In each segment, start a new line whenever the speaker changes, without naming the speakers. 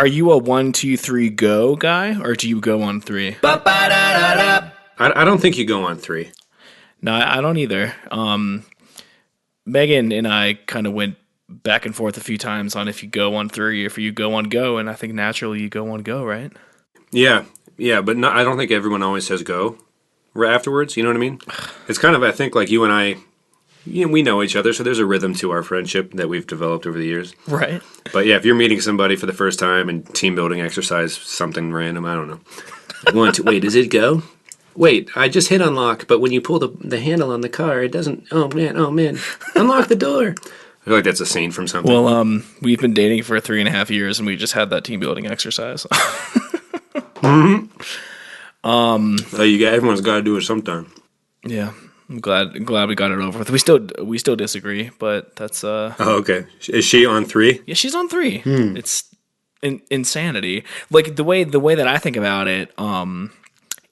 Are you a 1, 2, 3 go guy, or do you go on 3?
I don't think you go on 3.
No, I don't either. Megan and I kind of went back and forth a few times on if you go on 3 or if you go on go, and I think naturally you go on go, right?
Yeah, but I don't think everyone always says go right afterwards. You know what I mean? It's kind of, I think, like you and I, we know each other, so there's a rhythm to our friendship that we've developed over the years.
Right.
But yeah, if you're meeting somebody for the first time and team building exercise, something random, I don't know. Wait, does it go? Wait, I just hit unlock, but when you pull the handle on the car, it doesn't. Oh man, unlock the door. I feel like that's a scene from something.
Well, we've been dating for 3.5 years, and we just had that team building exercise.
Mm-hmm. Everyone's got to do it sometime.
Yeah, I'm glad we got it over with. We still disagree, but that's
Oh, okay. Is she on 3?
Yeah, she's on 3. It's insanity. Like the way that I think about it,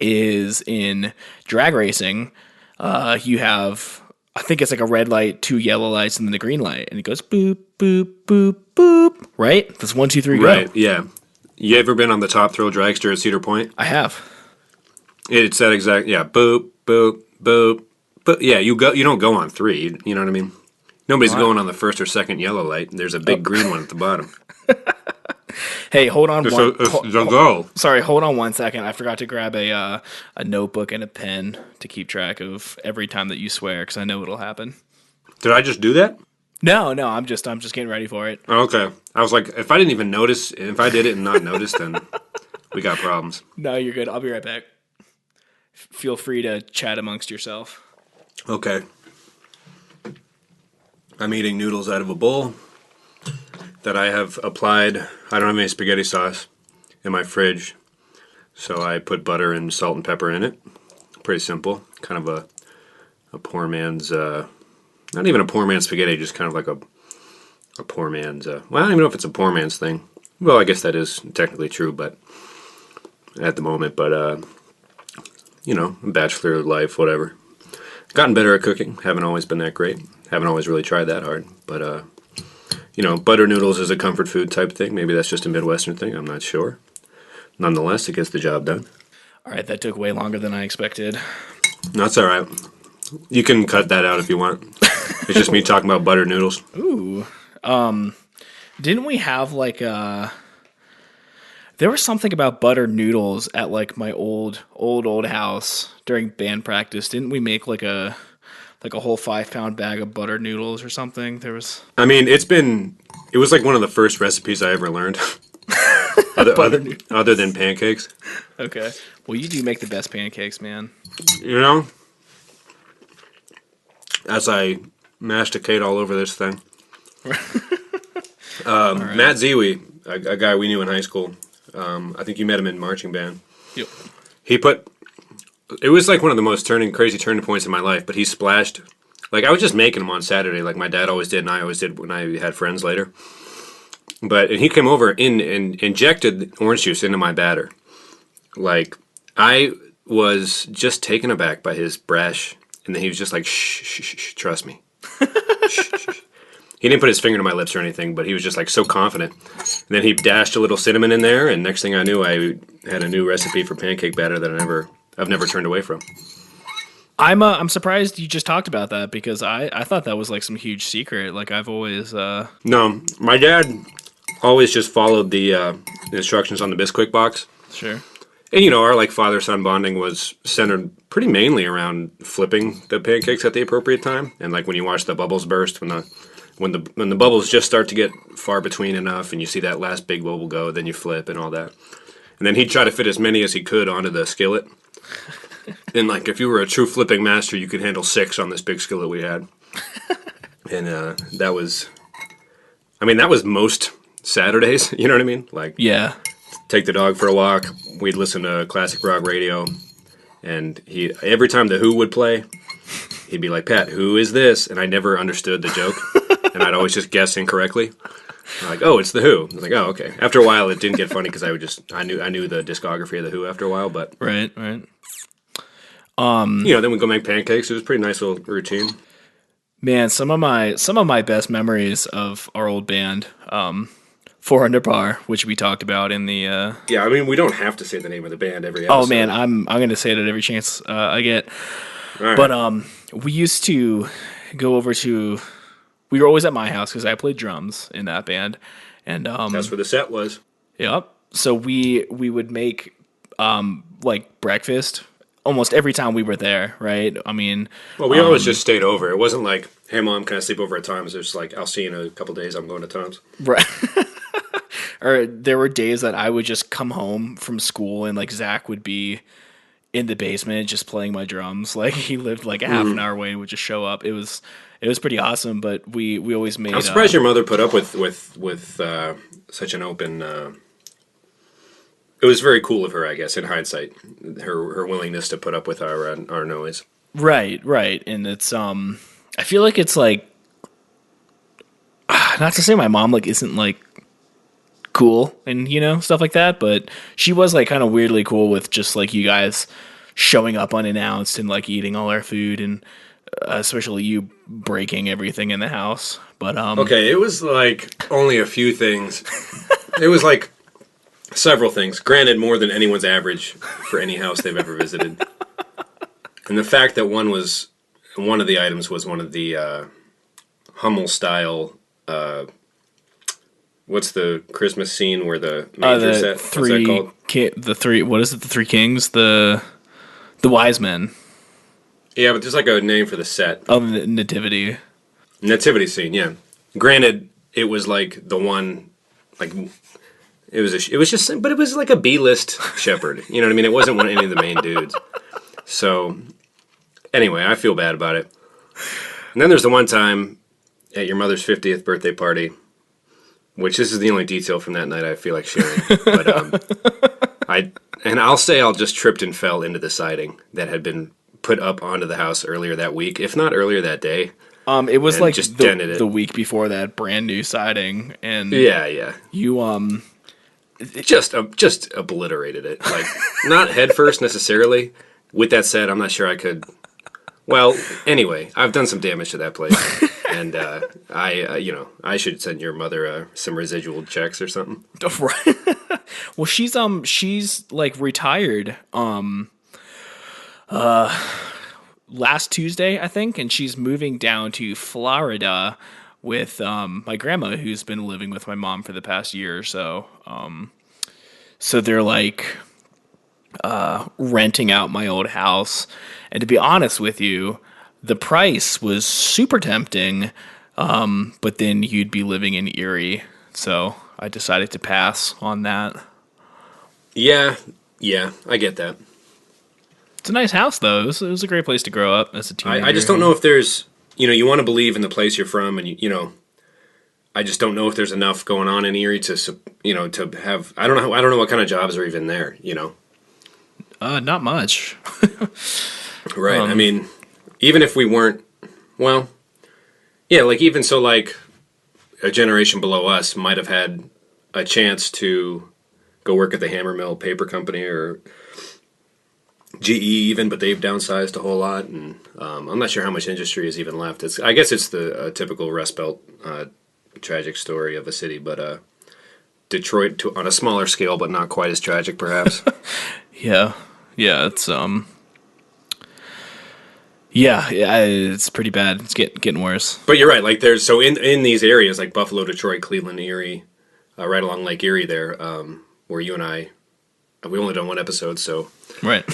is in drag racing. You have, I think it's like a red light, 2 yellow lights, and then the green light, and it goes boop boop boop boop. Right? That's 1, 2, 3, go.
Right. Yeah. You ever been on the top Thrill Dragster at Cedar Point?
I have.
It's that exact. Yeah. Boop boop boop. But yeah, you don't go on 3. You know what I mean? Nobody's going on the first or second yellow light. There's a big green one at the bottom.
Hey, hold on. Hold on 1 second. I forgot to grab a notebook and a pen to keep track of every time that you swear, because I know it'll happen.
Did I just do that?
No, I'm just getting ready for it.
Okay. I was like, if I didn't even notice, if I did it and not notice, then we got problems.
No, you're good. I'll be right back. Feel free to chat amongst yourself.
Okay. I'm eating noodles out of a bowl that I have applied. I don't have any spaghetti sauce in my fridge, so I put butter and salt and pepper in it. Pretty simple. Kind of a poor man's, not even a poor man's spaghetti, just kind of like a poor man's, well, I don't even know if it's a poor man's thing. Well, I guess that is technically true, but at the moment, but, bachelor life, whatever. Gotten better at cooking. Haven't always been that great. Haven't always really tried that hard, but, butter noodles is a comfort food type thing. Maybe that's just a Midwestern thing. I'm not sure. Nonetheless, it gets the job done.
All right, that took way longer than I expected.
No, that's all right. You can cut that out if you want. It's just me talking about butter noodles.
Ooh. Didn't we have like there was something about butter noodles at like my old house during band practice. Didn't we make like a whole 5-pound bag of butter noodles or something?
I mean, it was like one of the first recipes I ever learned. other than pancakes.
Okay. Well, you do make the best pancakes, man.
As I masticate all over this thing. Right. Matt Zewe, a guy we knew in high school. I think you met him in marching band.
Yep.
It was like one of the most crazy turning points in my life, but he splashed. Like, I was just making them on Saturday, like my dad always did, and I always did when I had friends later. And he came over and injected orange juice into my batter. Like, I was just taken aback by his brash, and then he was just like, shh, trust me. Shh. He didn't put his finger to my lips or anything, but he was just like so confident. And then he dashed a little cinnamon in there, and next thing I knew, I had a new recipe for pancake batter that I've never turned away from.
I'm surprised you just talked about that, because I thought that was like some huge secret. Like, I've always
No, my dad always just followed the instructions on the Bisquick box.
Sure.
And our like father-son bonding was centered pretty mainly around flipping the pancakes at the appropriate time, and like when you watch the bubbles burst, when the bubbles just start to get far between enough, and you see that last big bubble go, then you flip and all that. And then he'd try to fit as many as he could onto the skillet. And like if you were a true flipping master, you could handle 6 on this big skillet we had. And that was most Saturdays. You know what I mean? Like,
yeah.
Take the dog for a walk. We'd listen to classic rock radio, and every time the Who would play, he'd be like, "Pat, who is this?" And I never understood the joke, and I'd always just guess incorrectly. I'm like, "Oh, it's the Who." I was like, "Oh, okay." After a while, it didn't get funny because I knew the discography of the Who after a while, but
right.
Then we'd go make pancakes. It was a pretty nice little routine.
Man, some of my best memories of our old band. 4 Under Par, which we talked about in the.
Yeah, I mean, we don't have to say the name of the band every episode.
Oh man, I'm gonna say it at every chance I get.
All right.
But we used to go over to. We were always at my house because I played drums in that band, and
that's where the set was.
Yep. So we would make like breakfast almost every time we were there, right? I mean,
well, we always just stayed over. It wasn't like, hey mom, can I sleep over at Tom's? It was like, I'll see you in a couple days. I'm going to Tom's.
Right. Or there were days that I would just come home from school and like Zach would be in the basement just playing my drums. Like he lived like a half an hour away and would just show up. It was pretty awesome, but we always made.
I'm surprised your mother put up with such an open. It was very cool of her, I guess, in hindsight, her willingness to put up with our noise.
Right, and it's I feel like it's like not to say my mom like isn't like cool and stuff like that, but she was like kind of weirdly cool with just like you guys showing up unannounced and like eating all our food and especially you breaking everything in the house. But
okay, it was like only a few things. It was like several things. Granted, more than anyone's average for any house they've ever visited. And the fact that one of the items was one of the Hummel style. What's the Christmas scene where the manger set? What's that called?
The three. What is it? The Three Kings. The Wise Men.
Yeah, but there's like a name for the set.
Oh, the nativity.
Nativity scene. Yeah. Granted, it was like the one, like it was just, but it was like a B-list shepherd. You know what I mean? It wasn't any of the main dudes. So anyway, I feel bad about it. And then there's the one time at your mother's 50th birthday party, which this is the only detail from that night I feel like sharing. But I'll say I'll just tripped and fell into the siding that had been put up onto the house earlier that week, if not earlier that day.
It was like
just dented it
the week before that, brand new siding, and
yeah.
You
just obliterated it, like not head first necessarily. With that said, I'm not sure I could. Well, anyway, I've done some damage to that place, and I should send your mother some residual checks or something.
Right. Well, she's like retired. Last Tuesday, I think, and she's moving down to Florida with my grandma, who's been living with my mom for the past year or so. So they're like renting out my old house, and to be honest with you, the price was super tempting, but then you'd be living in Erie, so I decided to pass on that.
Yeah, I get that.
It's a nice house, though. It was a great place to grow up as a teenager.
I just don't know if there's, you want to believe in the place you're from, and I just don't know if there's enough going on in Erie to have. I don't know what kind of jobs are even there.
Not much.
Right. I mean, even if we weren't, well, yeah, like even so, like a generation below us might have had a chance to go work at the Hammer Mill Paper Company or GE even, but they've downsized a whole lot, and I'm not sure how much industry is even left. I guess it's the typical Rust Belt tragic story of a city, but Detroit on a smaller scale, but not quite as tragic, perhaps.
Yeah, it's it's pretty bad. It's getting worse.
But you're right. Like there's in these areas like Buffalo, Detroit, Cleveland, Erie, right along Lake Erie, there, where you and I, we only done one episode, so.
Right.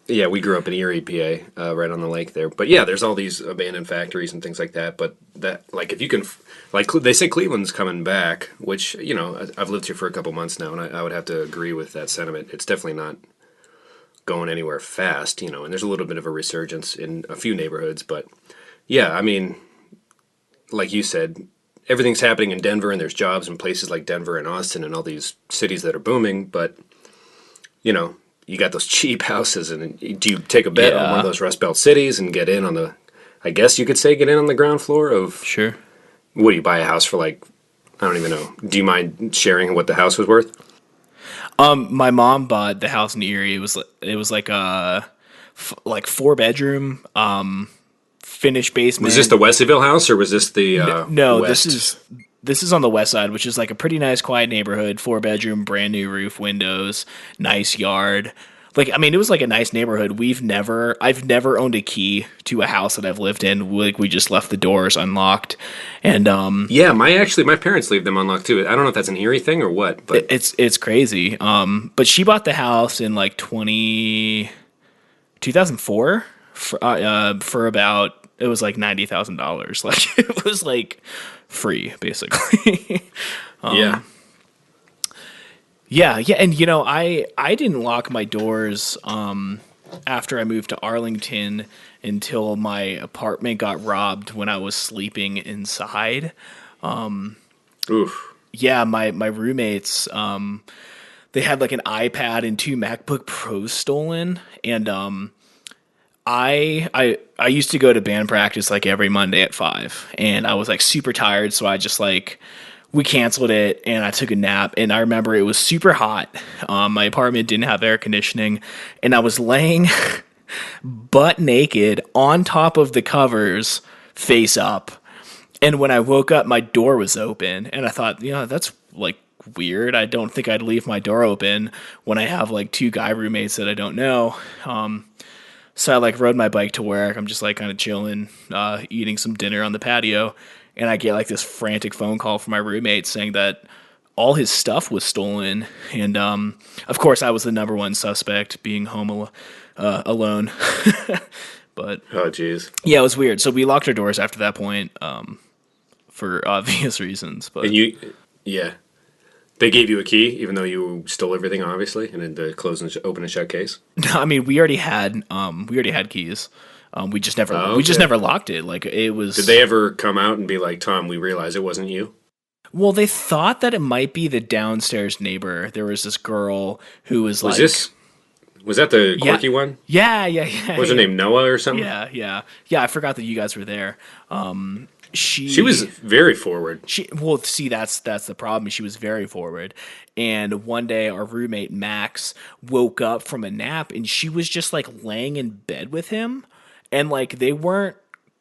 Yeah, we grew up in Erie, PA, right on the lake there. But yeah, there's all these abandoned factories and things like that. But that, like, if you can, like, they say Cleveland's coming back, which, I've lived here for a couple months now, and I would have to agree with that sentiment. It's definitely not going anywhere fast, and there's a little bit of a resurgence in a few neighborhoods. But yeah, I mean, like you said, everything's happening in Denver, and there's jobs in places like Denver and Austin and all these cities that are booming. But, you got those cheap houses, and do you take a bet on one of those Rust Belt cities and get in on the, I guess you could say, get in on the ground floor of...
Sure.
What, do you buy a house for like, I don't even know. Do you mind sharing what the house was worth?
My mom bought the house in Erie. It was like a 4-bedroom, finished basement.
Was this the Wesleyville house, or was this the
No,
West?
this is on the west side, which is like a pretty nice, quiet neighborhood, 4-bedroom, brand new roof, windows, nice yard. Like, I mean, it was like a nice neighborhood. I've never owned a key to a house that I've lived in. Like, we just left the doors unlocked. And,
Yeah, my parents leave them unlocked too. I don't know if that's an Erie thing or what, but
it's crazy. But she bought the house in like 2004 for about, it was like $90,000. Like, it was like free, basically.
yeah.
Yeah, and you know, I didn't lock my doors after I moved to Arlington until my apartment got robbed when I was sleeping inside.
Oof.
Yeah, my roommates, they had like an iPad and 2 MacBook Pros stolen, and I used to go to band practice like every Monday at 5, and I was like super tired, so I just like we canceled it and I took a nap, and I remember it was super hot. My apartment didn't have air conditioning, and I was laying butt naked on top of the covers, face up. And when I woke up, my door was open, and I thought, you know, that's like weird. I don't think I'd leave my door open when I have like 2 guy roommates that I don't know. So I like rode my bike to work. I'm just like kind of chilling, eating some dinner on the patio. And I get like this frantic phone call from my roommate saying that all his stuff was stolen. And of course, I was the number one suspect, being home alone. But
oh, geez.
Yeah, it was weird. So we locked our doors after that point for obvious reasons. But
And yeah, they gave you a key, even though you stole everything, obviously, and in the close and open and shut case.
I mean, we already had keys. We just never locked it. Like, it was.
Did they ever come out and be like, Tom, we realize it wasn't you?
Well, they thought that it might be the downstairs neighbor. There was this girl who was like.
Was that the quirky one?
Yeah.
What was her name, Noah or something?
Yeah. I forgot that you guys were there. She
was very forward.
That's the problem. She was very forward. And one day our roommate Max woke up from a nap and she was just like laying in bed with him. And like they weren't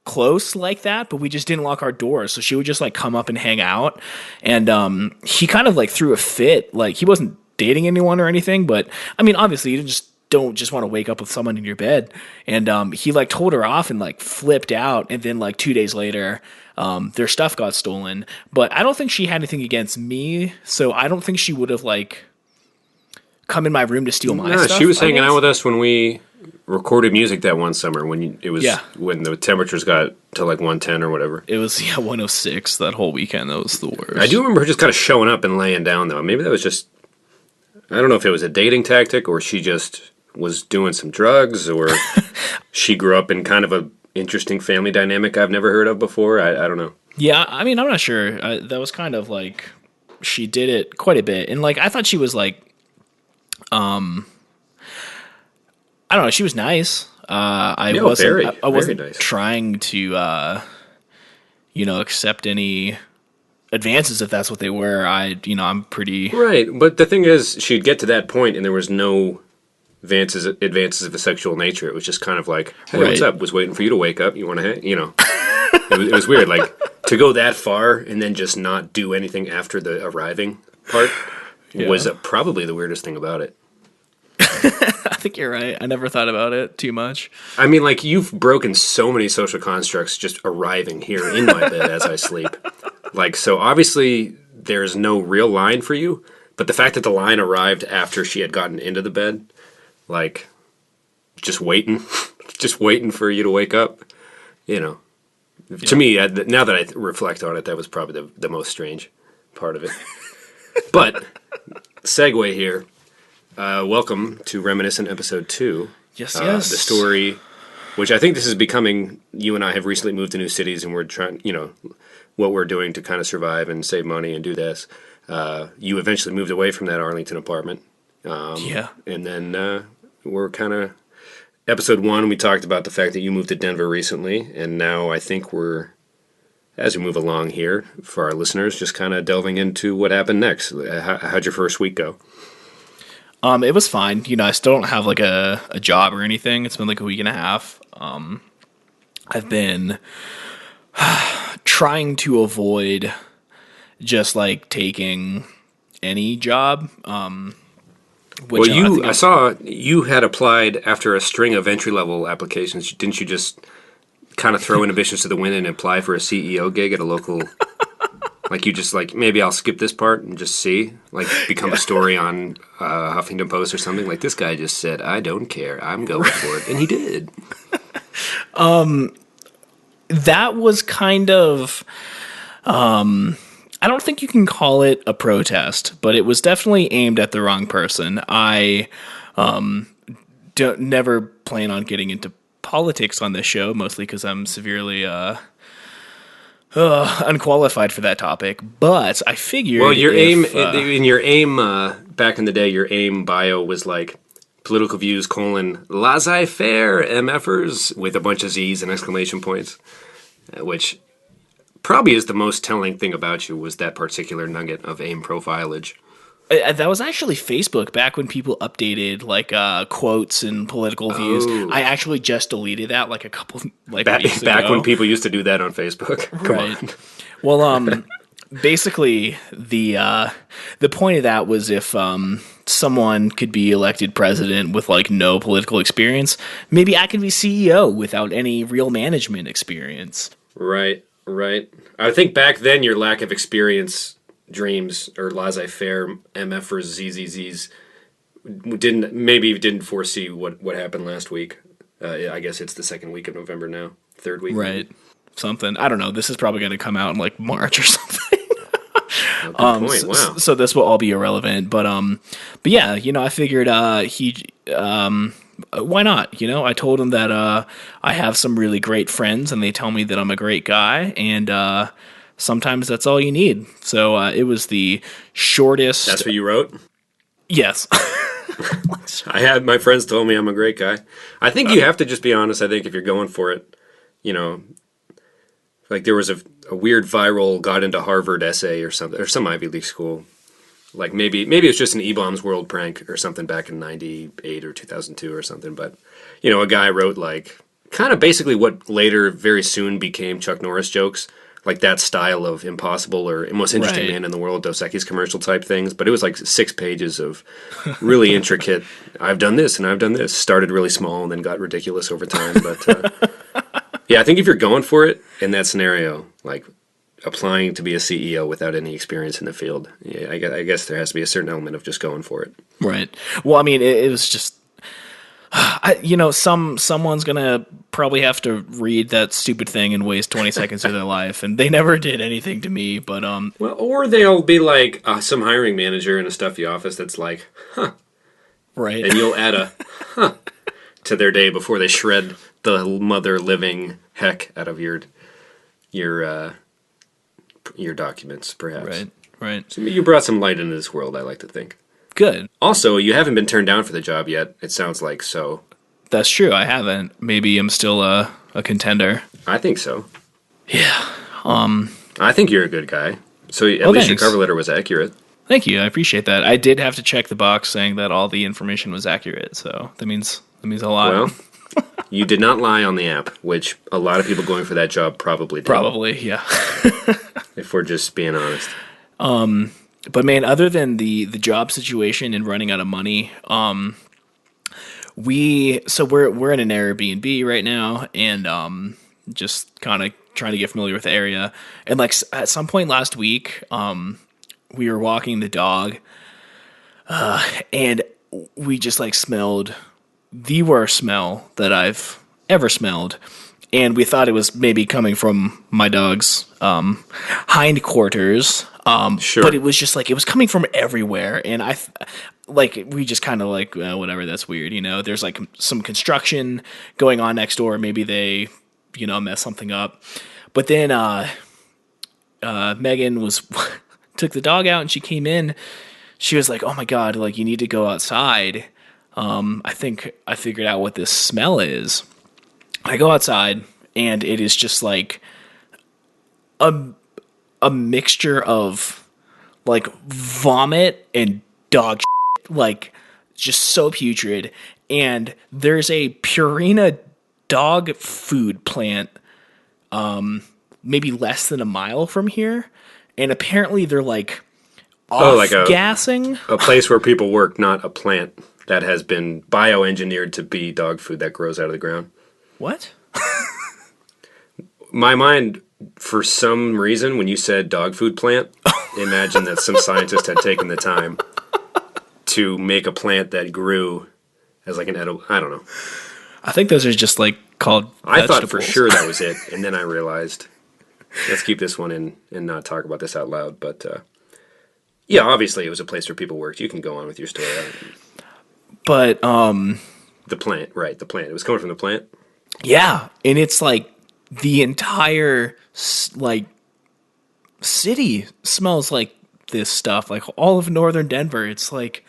close like that, but we just didn't lock our doors. So she would just like come up and hang out. And he kind of like threw a fit. Like, he wasn't dating anyone or anything, but I mean, obviously you don't just want to wake up with someone in your bed. And he like told her off and like flipped out. And then like 2 days later, their stuff got stolen. But I don't think she had anything against me, so I don't think she would have like come in my room to steal my stuff.
She was hanging out with us when we recorded music that one summer when when the temperatures got to like 110 or whatever.
It was 106 that whole weekend. That was the worst.
I do remember her just kind of showing up and laying down though. Maybe that was just, I don't know if it was a dating tactic or she just was doing some drugs, or she grew up in kind of a interesting family dynamic I've never heard of before. I don't know.
Yeah, I mean, I'm not sure. That was kind of like, she did it quite a bit. And like, I thought she was like, I don't know, she was nice. I wasn't
nice.
trying to, accept any advances if that's what they were. I'm pretty...
Right, but the thing is, she'd get to that point and there was no advances of a sexual nature. It was just kind of like, hey, what's up? Was waiting for you to wake up. You want to, it was weird. Like, to go that far and then just not do anything after the arriving part was probably the weirdest thing about it.
I think you're right. I never thought about it too much.
I mean, like, you've broken so many social constructs just arriving here in my bed as I sleep. Like, so obviously there's no real line for you, but the fact that the line arrived after she had gotten into the bed, like, just waiting for you to wake up, To me, now that I reflect on it, that was probably the most strange part of it. But, segue here. Welcome to Reminiscent Episode 2.
Yes.
The story, which I think this is becoming, you and I have recently moved to new cities and we're trying, what we're doing to kind of survive and save money and do this. You eventually moved away from that Arlington apartment. And then we're kind of... Episode 1, we talked about the fact that you moved to Denver recently, and now I think we're, as we move along here, for our listeners, just kind of delving into what happened next. How'd your first week go?
It was fine. I still don't have like a job or anything. It's been like a week and a half. I've been trying to avoid just like taking any job.
Well, I saw you had applied after a string of entry-level applications. Didn't you just kind of throw inhibitions to the wind and apply for a CEO gig at a local... Like, you just, like, maybe I'll skip this part and just see, like, become a story on Huffington Post or something. Like, this guy just said, I don't care, I'm going for it. And he did.
That was kind of... I don't think you can call it a protest, but it was definitely aimed at the wrong person. I never plan on getting into politics on this show, mostly because I'm severely... unqualified for that topic, but I figured.
Well, your aim back in the day, your aim bio was like political views : laissez-faire MFers with a bunch of Z's and exclamation points, which probably is the most telling thing about you was that particular nugget of aim profilage.
That was actually Facebook back when people updated like quotes and political views. I actually just deleted that like a couple weeks ago.
Back when people used to do that on Facebook. Come on.
Well, basically the point of that was if someone could be elected president with like no political experience, maybe I could be CEO without any real management experience.
Right. I think back then your lack of experience, dreams, or laissez-faire MFers, ZZZs didn't foresee what happened last week. I guess it's the second week of November now, third week.
Right. Something. I don't know. This is probably going to come out in like March or something.
Good point. Wow.
So this will all be irrelevant, but yeah, I figured why not? I told him that I have some really great friends, and they tell me that I'm a great guy, and sometimes that's all you need. So it was the shortest.
That's what you wrote?
Yes.
I had my friends told me I'm a great guy. I think you have to just be honest. I think if you're going for it, like there was a weird viral got into Harvard essay or something, or some Ivy League school. Like maybe it's just an E-Bombs World prank or something back in 98 or 2002 or something. But, a guy wrote like kind of basically what later very soon became Chuck Norris jokes. Like that style of impossible or most interesting man in the world, Dos Equis commercial type things. But it was like 6 pages of really intricate, I've done this and I've done this. Started really small and then got ridiculous over time. But yeah, I think if you're going for it in that scenario, like applying to be a CEO without any experience in the field, yeah, I guess there has to be a certain element of just going for it.
Right. Well, I mean, it was just... someone's gonna probably have to read that stupid thing and waste 20 seconds of their life, and they never did anything to me. But
well, or they'll be like some hiring manager in a stuffy office that's like, huh,
right,
and you'll add a huh to their day before they shred the mother living heck out of your documents, perhaps.
Right.
So you brought some light into this world, I like to think.
Good.
Also, you haven't been turned down for the job yet, it sounds like, so...
That's true, I haven't. Maybe I'm still a contender.
I think so.
Yeah.
I think you're a good guy. So at least your cover letter was accurate.
Thank you, I appreciate that. I did have to check the box saying that all the information was accurate, so that means a lot.
Well, you did not lie on the app, which a lot of people going for that job probably did.
Probably, yeah.
If we're just being honest.
But man, other than the job situation and running out of money, we're in an Airbnb right now, and just kind of trying to get familiar with the area. And like at some point last week, we were walking the dog, and we just like smelled the worst smell that I've ever smelled. And we thought it was maybe coming from my dog's hindquarters.
Sure.
But it was just like, it was coming from everywhere. And we just kind of like, whatever, that's weird. There's like some construction going on next door. Maybe they, mess something up. But then Megan took the dog out and she came in. She was like, oh my God, like you need to go outside. I think I figured out what this smell is. I go outside and it is just like a mixture of like vomit and dog shit, like just so putrid. And there's a Purina dog food plant maybe less than a mile from here, and apparently they're like
like
off-gassing.
a place where people work, not a plant that has been bioengineered to be dog food that grows out of the ground.
What?
My mind, for some reason, when you said dog food plant, imagine that some scientist had taken the time to make a plant that grew as like an edible. I don't know.
I think those are just like called
I
vegetables.
thought for sure that was it, and then I realized, let's keep this one in and not talk about this out loud. But yeah, obviously it was a place where people worked. You can go on with your story.
But
the plant, right? The plant. It was coming from the plant.
Yeah, and it's like the entire like city smells like this stuff. Like all of northern Denver. It's like,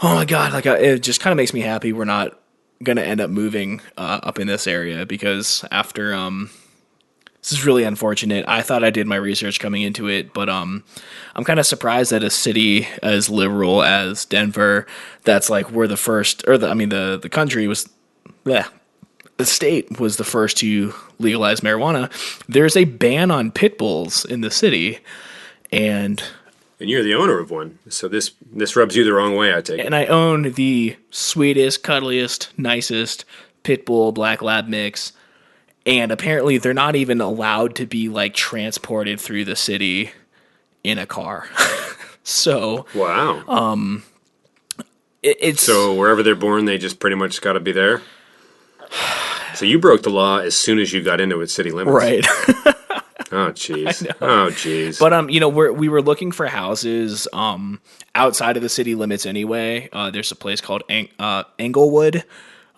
oh my god! Like it just kind of makes me happy we're not gonna end up moving up in this area, because after this is really unfortunate. I thought I did my research coming into it, but I'm kind of surprised that a city as liberal as Denver, that's like we're the first, or the country was, the state was the first to legalize marijuana. There's a ban on pit bulls in the city, and
you're the owner of one, so this rubs you the wrong way, I take it.
And I own the sweetest, cuddliest, nicest pit bull black lab mix, and apparently they're not even allowed to be like transported through the city in a car. So
wow,
it's
so wherever they're born, they just pretty much got to be there. So you broke the law as soon as you got into its city limits,
right?
Oh jeez. Oh jeez.
But we were looking for houses outside of the city limits anyway. There's a place called Englewood,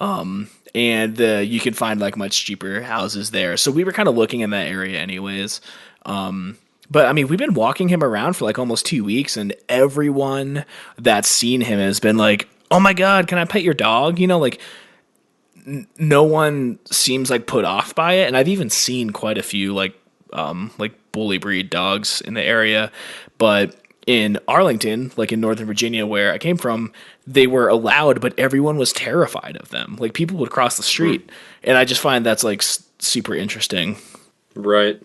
and you can find like much cheaper houses there. So we were kind of looking in that area anyways. But I mean, we've been walking him around for like almost 2 weeks, and everyone that's seen him has been like, "Oh my god, can I pet your dog?" You know, like. No one seems like put off by it, and I've even seen quite a few like bully breed dogs in the area. But in Arlington, like in Northern Virginia where I came from, they were allowed, but everyone was terrified of them. Like people would cross the street, and I just find that's like super interesting.
Right.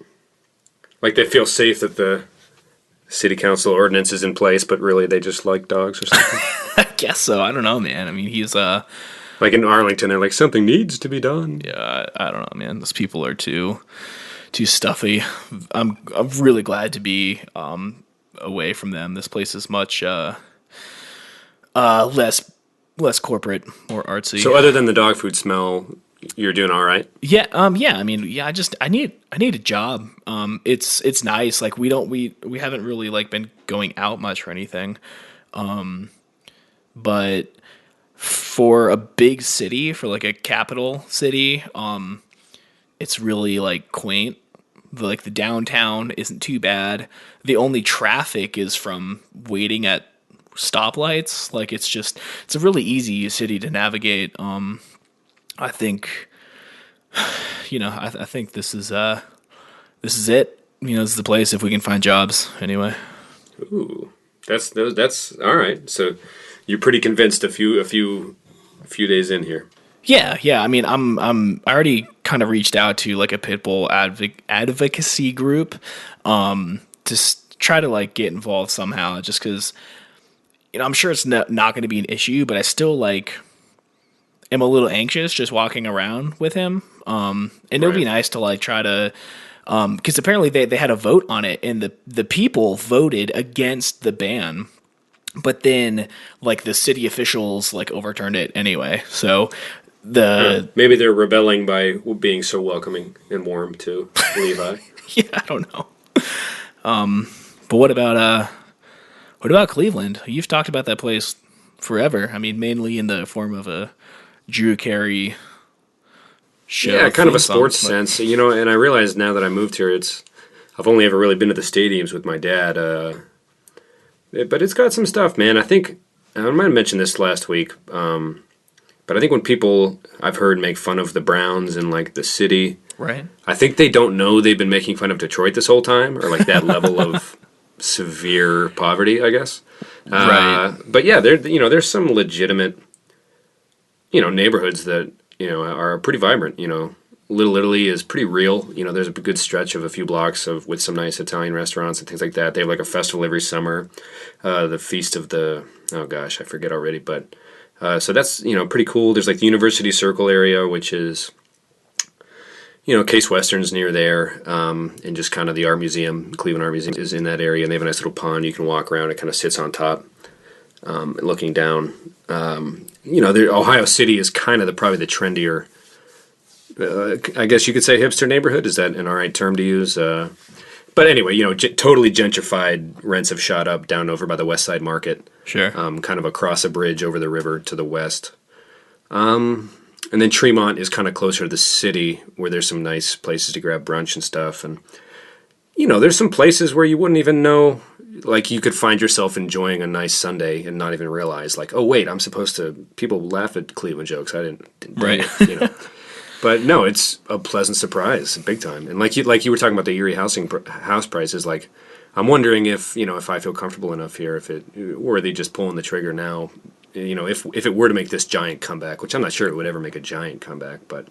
Like they feel safe that the city council ordinance is in place, but really they just like dogs or something.
I guess so. I don't know, man. I mean, he's
like in Arlington, they're like, something needs to be done.
Yeah, I don't know, man. Those people are too stuffy. I'm really glad to be away from them. This place is much less corporate, more artsy.
So other than the dog food smell, you're doing all right?
Yeah, yeah. I mean, yeah. I need a job. It's nice. Like we haven't really like been going out much or anything. But for a big city, for like a capital city, it's really like quaint. Like the downtown isn't too bad. The only traffic is from waiting at stoplights. Like it's a really easy city to navigate. I think, I think this is it. This is the place if we can find jobs anyway.
Ooh, that's all right. So you're pretty convinced a few days in here.
Yeah. I mean, I already kind of reached out to like a pit bull advocacy group, to try to like get involved somehow. Just because, I'm sure it's not going to be an issue, but I still like am a little anxious just walking around with him. And it would be nice to like try to, because apparently they had a vote on it, and the people voted against the ban. But then, like, the city officials, like, overturned it anyway. So,
maybe they're rebelling by being so welcoming and warm to Levi.
Yeah, I don't know. But what about Cleveland? You've talked about that place forever. I mean, mainly in the form of a Drew Carey show.
Yeah, kind of a sports sense. And I realize now that I moved here, I've only ever really been to the stadiums with my dad. But it's got some stuff, man. I think I might have mentioned this last week, but I think when people I've heard make fun of the Browns and like the city,
right?
I think they don't know they've been making fun of Detroit this whole time, or like that level of severe poverty, I guess.
Right.
But yeah, there's some legitimate, neighborhoods that are pretty vibrant. Little Italy is pretty real. You know, there's a good stretch of a few blocks with some nice Italian restaurants and things like that. They have like a festival every summer, the Feast of the, oh gosh, I forget already. But so that's, you know, pretty cool. There's like the University Circle area, which is, you know, Case Western's near there, and just kind of the art museum, Cleveland Art Museum is in that area, and they have a nice little pond you can walk around. It kind of sits on top, looking down. You know, Ohio City is kind of probably the trendier, I guess you could say, hipster neighborhood. Is that an all right term to use? But anyway, you know, totally gentrified. Rents have shot up down over by the West Side Market.
Sure.
Kind of across a bridge over the river to the west. And then Tremont is kind of closer to the city, where there's some nice places to grab brunch and stuff. And, you know, there's some places where you wouldn't even know, like you could find yourself enjoying a nice Sunday and not even realize, like, oh, wait, I'm supposed to, people laugh at Cleveland jokes. I didn't
right.
You know. But no, it's a pleasant surprise, big time. And like you were talking about the Erie house prices, like, I'm wondering if, you know, if I feel comfortable enough here, or are they just pulling the trigger now? You know, if it were to make this giant comeback, which I'm not sure it would ever make a giant comeback, but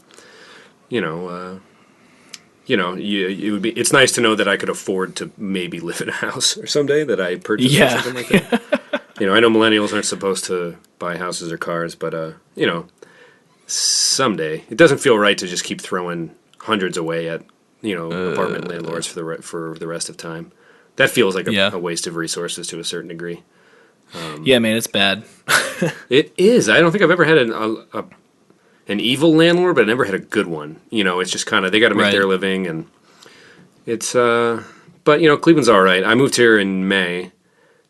it would be. It's nice to know that I could afford to maybe live in a house or someday that I purchased or something like that. You know, I know millennials aren't supposed to buy houses or cars, but you know, someday it doesn't feel right to just keep throwing hundreds away at, you know, apartment landlords for the rest of time. That feels like a waste of resources to a certain degree.
Yeah, man, it's bad.
It is. I don't think I've ever had an evil landlord, but I never had a good one. You know, it's just kind of, they got to make their living, and it's, but, you know, Cleveland's all right. I moved here in May,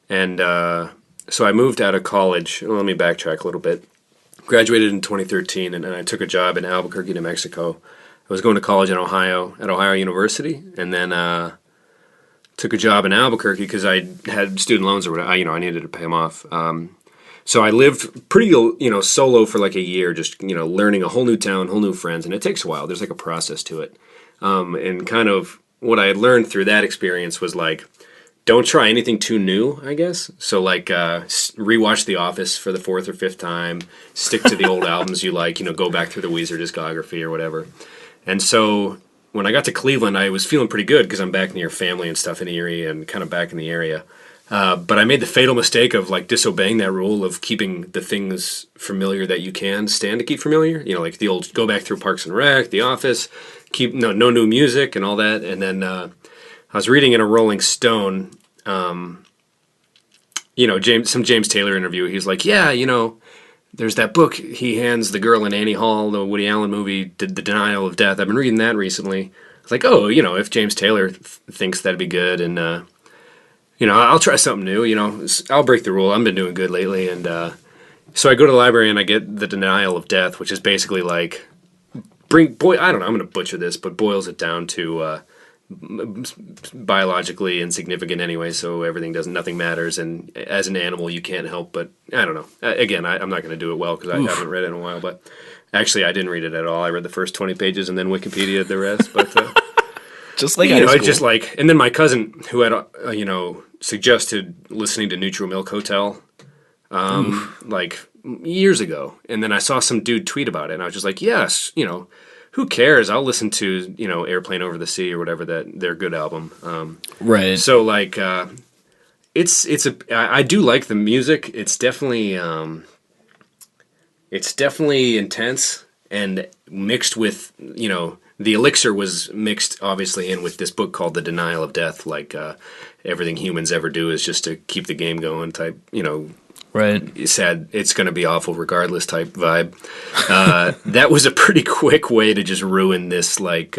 and so I moved out of college. Well, let me backtrack a little bit. Graduated in 2013, and I took a job in Albuquerque, New Mexico. I was going to college in Ohio, at Ohio University, and then took a job in Albuquerque because I had student loans or whatever. I needed to pay them off. So I lived pretty, you know, solo for like a year, just, you know, learning a whole new town, whole new friends, and it takes a while. There's like a process to it. And kind of what I had learned through that experience was like, don't try anything too new, I guess. So like rewatch The Office for the fourth or fifth time, stick to the old albums you like, you know, go back through the Weezer discography or whatever. And so when I got to Cleveland, I was feeling pretty good because I'm back near family and stuff in Erie and kind of back in the area. But I made the fatal mistake of like disobeying that rule of keeping the things familiar that you can stand to keep familiar. You know, like the old go back through Parks and Rec, The Office, keep no new music and all that. And then I was reading in a Rolling Stone, you know, some James Taylor interview. He was like, yeah, you know, there's that book he hands the girl in Annie Hall, the Woody Allen movie, The Denial of Death. I've been reading that recently. It's like, oh, you know, if James Taylor thinks that'd be good, and you know, I'll try something new. You know, I'll break the rule. I've been doing good lately, and so I go to the library and I get The Denial of Death, which is basically like I don't know, I'm going to butcher this, but boils it down to biologically insignificant anyway, so nothing matters, and as an animal you can't help but, I don't know, again, I'm not going to do it well because I haven't read it in a while, but actually I didn't read it at all. I read the first 20 pages and then Wikipedia the rest, but
just like,
you know, it's just like, and then my cousin who had you know, suggested listening to Neutral Milk Hotel like years ago, and then I saw some dude tweet about it, and I was just like, yes, you know, who cares? I'll listen to, you know, Airplane Over the Sea or whatever, their good album.
Right.
So like, I do like the music. It's definitely intense and mixed with, you know, the elixir was mixed obviously in with this book called The Denial of Death. Like everything humans ever do is just to keep the game going type, you know.
Right.
Sad, it's going to be awful regardless type vibe. That was a pretty quick way to just ruin this like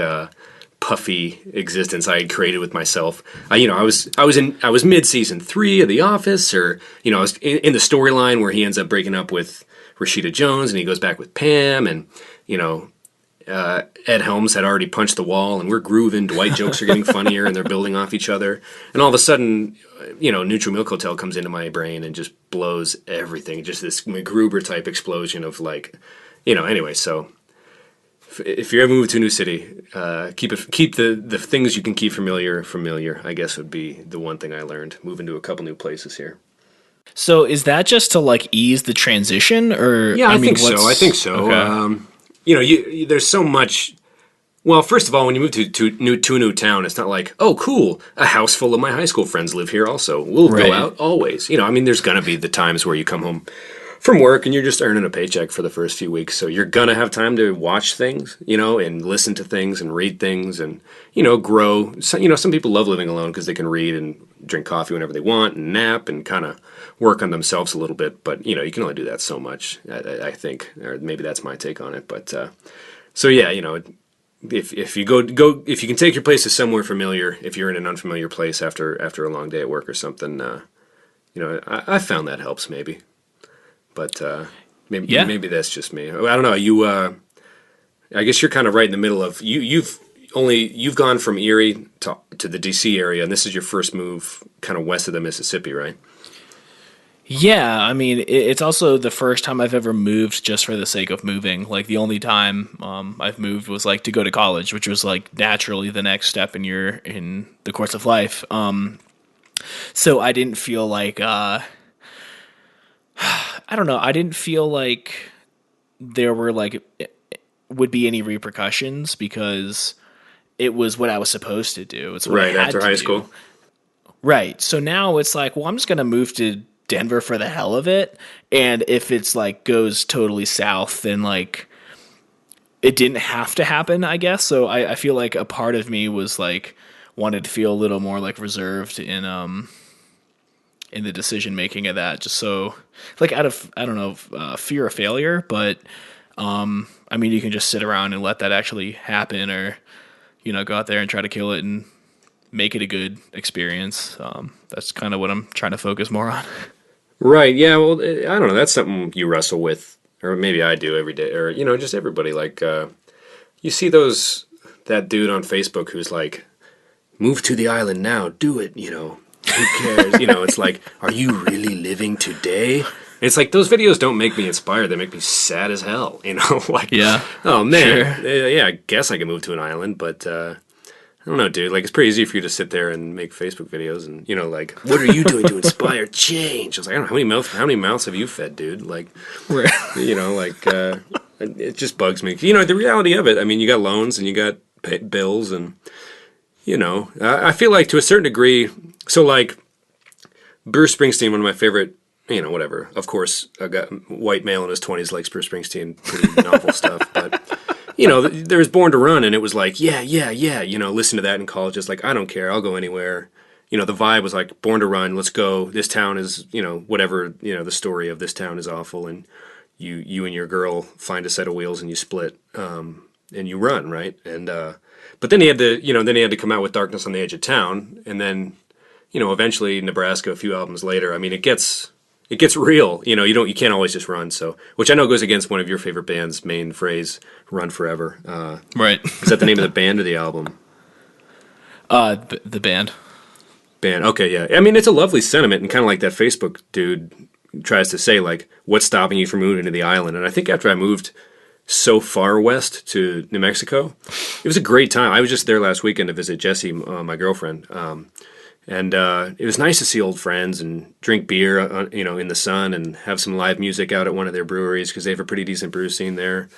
puffy existence I had created with myself. I was mid season 3 of The Office, or you know, I was in the storyline where he ends up breaking up with Rashida Jones and he goes back with Pam, and you know, Ed Helms had already punched the wall, and we're grooving. Dwight jokes are getting funnier, and they're building off each other. And all of a sudden, you know, Neutral Milk Hotel comes into my brain and just blows everything. Just this MacGruber type explosion of like, you know. Anyway, so if you ever move to a new city, keep the things you can keep familiar. I guess would be the one thing I learned moving to a couple new places here.
So is that just to like ease the transition, or
yeah, I think so. Okay. You know, there's so much Well, first of all, when you move to a new town, it's not like, oh, cool, a house full of my high school friends live here also. We'll go out always. You know, I mean, there's going to be the times where you come home from work and you're just earning a paycheck for the first few weeks. So you're going to have time to watch things, you know, and listen to things and read things and, you know, grow. So, you know, some people love living alone because they can read and drink coffee whenever they want and nap and kind of work on themselves a little bit. But, you know, you can only do that so much, I think. Or maybe that's my take on it. But so, yeah, you know, if you if you can take your place to somewhere familiar, if you're in an unfamiliar place after a long day at work or something, you know, I found that helps maybe. But maybe that's just me. I don't know. You, I guess you're kind of right in the middle of you've gone from Erie to the DC area, and this is your first move, kind of west of the Mississippi, right?
Yeah, I mean, it's also the first time I've ever moved just for the sake of moving. Like, the only time I've moved was, like, to go to college, which was, like, naturally the next step in the course of life. So I didn't feel like, I don't know, I didn't feel like there were, like, would be any repercussions because it was what I was supposed to do. It's what I had
after
to
high
do.
school.
Right. So now it's like, well, I'm just going to move to Denver for the hell of it, and if it's like goes totally south, then like it didn't have to happen, I guess. So I feel like a part of me was like wanted to feel a little more like reserved in the decision making of that, just so like out of I don't know fear of failure, but I mean you can just sit around and let that actually happen, or you know go out there and try to kill it and make it a good experience. That's kind of what I'm trying to focus more on.
Right. Yeah. Well, I don't know. That's something you wrestle with, or maybe I do every day, or you know, just everybody. Like, you see that dude on Facebook who's like, "Move to the island now, do it." You know, who cares? You know, it's like, are you really living today? And it's like those videos don't make me inspired; they make me sad as hell. You know, like,
Yeah.
Oh man,
Sure.
yeah. I guess I can move to an island, but. I don't know, dude. Like, it's pretty easy for you to sit there and make Facebook videos and, you know, like, what are you doing to inspire change? I was like, I don't know, how many mouths have you fed, dude? Like, you know, like, it just bugs me. You know, the reality of it, I mean, you got loans and you got bills and, you know, I feel like to a certain degree, so like, Bruce Springsteen, one of my favorite, you know, whatever. Of course, a white male in his 20s likes Bruce Springsteen, pretty novel stuff, but... You know, there was Born to Run, and it was like, yeah, you know, listen to that in college. It's like, I don't care, I'll go anywhere. You know, the vibe was like, Born to Run, let's go. This town is, you know, whatever, you know, the story of this town is awful, and you and your girl find a set of wheels and you split, and you run, right? And but then he had to come out with Darkness on the Edge of Town, and then, you know, eventually Nebraska, a few albums later. I mean, it gets real, you know. You can't always just run. So, which I know goes against one of your favorite bands' main phrase, "Run Forever."
Right.
Is that the name of the band or the album?
The band.
Band. Okay, yeah. I mean, it's a lovely sentiment, and kind of like that Facebook dude tries to say, like, what's stopping you from moving to the island? And I think after I moved so far west to New Mexico, it was a great time. I was just there last weekend to visit Jessie, my girlfriend. And it was nice to see old friends and drink beer, you know, in the sun and have some live music out at one of their breweries because they have a pretty decent brew scene there.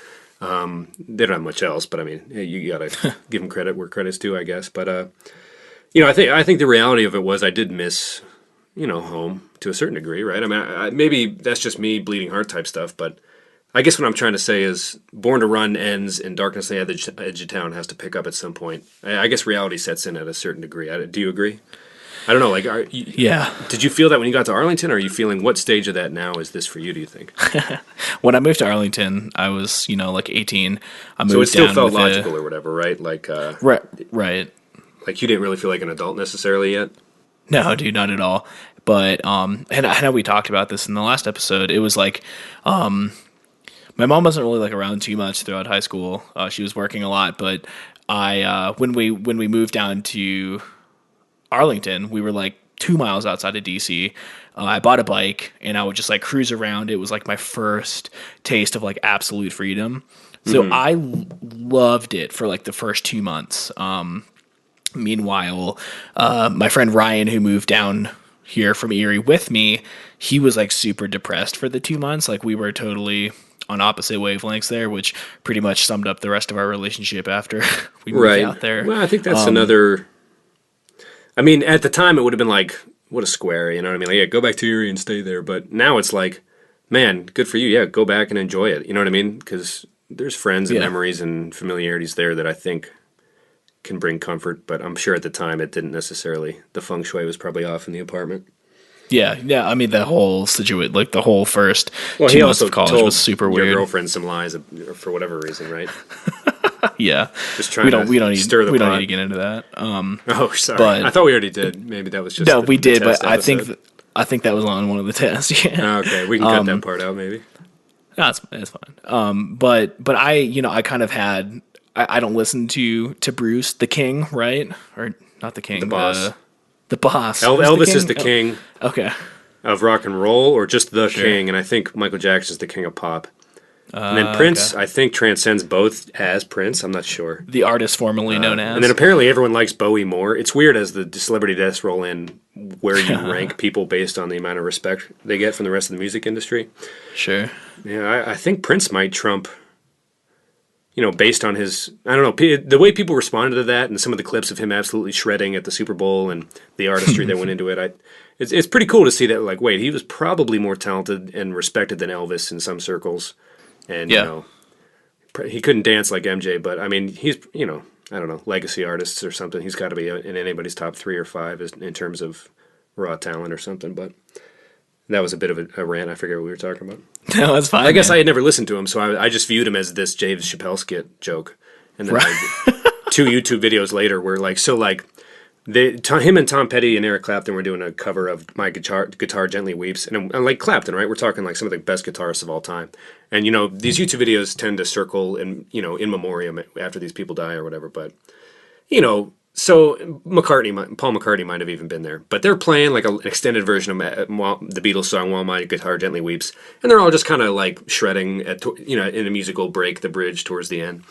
They don't have much else, but I mean, you got to give them credit where credit's due, I guess. But you know, I think the reality of it was I did miss, you know, home to a certain degree, right? I mean, maybe that's just me bleeding heart type stuff, but I guess what I'm trying to say is Born to Run ends and Darkness on the Edge of Town has to pick up at some point. I guess reality sets in at a certain degree. Do you agree? I don't know, like,
yeah.
Did you feel that when you got to Arlington, or are you feeling what stage of that now is this for you, do you think?
When I moved to Arlington, I was, you know, like 18. I moved
so it still
down
felt logical or whatever, right? Like,
right.
Like you didn't really feel like an adult necessarily yet?
No, dude, not at all. But, and I know we talked about this in the last episode. It was like, my mom wasn't really like around too much throughout high school. She was working a lot, but when we moved down to Arlington, we were like 2 miles outside of DC. I bought a bike and I would just like cruise around. It was like my first taste of like absolute freedom. So I loved it for like the first 2 months. Meanwhile, my friend Ryan, who moved down here from Erie with me, he was like super depressed for the 2 months. Like we were totally on opposite wavelengths there, which pretty much summed up the rest of our relationship after we moved out there.
Well, I think that's another. I mean, at the time, it would have been like, what a square, you know what I mean? Like, yeah, go back to Erie and stay there. But now it's like, man, good for you. Yeah, go back and enjoy it. You know what I mean? Because there's friends and memories and familiarities there that I think can bring comfort. But I'm sure at the time it didn't necessarily. The feng shui was probably off in the apartment.
Yeah. I mean, the whole situation, like the whole first 2
he
months
also
of college
told
was super
your
weird.
girlfriend some lies for whatever reason, right?
Yeah,
just trying to stir the pot.
We don't need to get into that.
Oh, sorry.
But,
I thought we already did. Maybe that was just
no, we did. But
I
think that was on one of the tests. Yeah.
Okay, we can cut that part out, maybe.
No, it's fine. But I kind of had. I don't listen to Bruce the King, right? Or not the King,
the boss.
The boss.
Elvis is the king.
Okay.
Of rock and roll, or just the king, and I think Michael Jackson is the king of pop. And then Prince, I think, transcends both as Prince. I'm not sure.
The artist formerly known as.
And then apparently everyone likes Bowie more. It's weird as the celebrity deaths roll in where you rank people based on the amount of respect they get from the rest of the music industry.
Sure.
Yeah, I think Prince might trump, based on his, I don't know, the way people responded to that and some of the clips of him absolutely shredding at the Super Bowl and the artistry that went into it. It's pretty cool to see that, like, wait, he was probably more talented and respected than Elvis in some circles. And, he couldn't dance like MJ, but, I mean, he's, I don't know, legacy artists or something. He's got to be in anybody's top 3 or 5 in terms of raw talent or something. But that was a bit of a rant. I forget what we were talking about.
No, that's fine.
I guess I had never listened to him, so I just viewed him as this Dave Chappelle skit joke. And then 2 YouTube videos later were like, him and Tom Petty and Eric Clapton were doing a cover of My Guitar Gently Weeps. And like Clapton, right? We're talking like some of the best guitarists of all time. And, these YouTube videos tend to circle in in memoriam after these people die or whatever. But, so Paul McCartney might have even been there. But they're playing like an extended version of the Beatles song While My Guitar Gently Weeps. And they're all just kind of like shredding in a musical break, the bridge towards the end.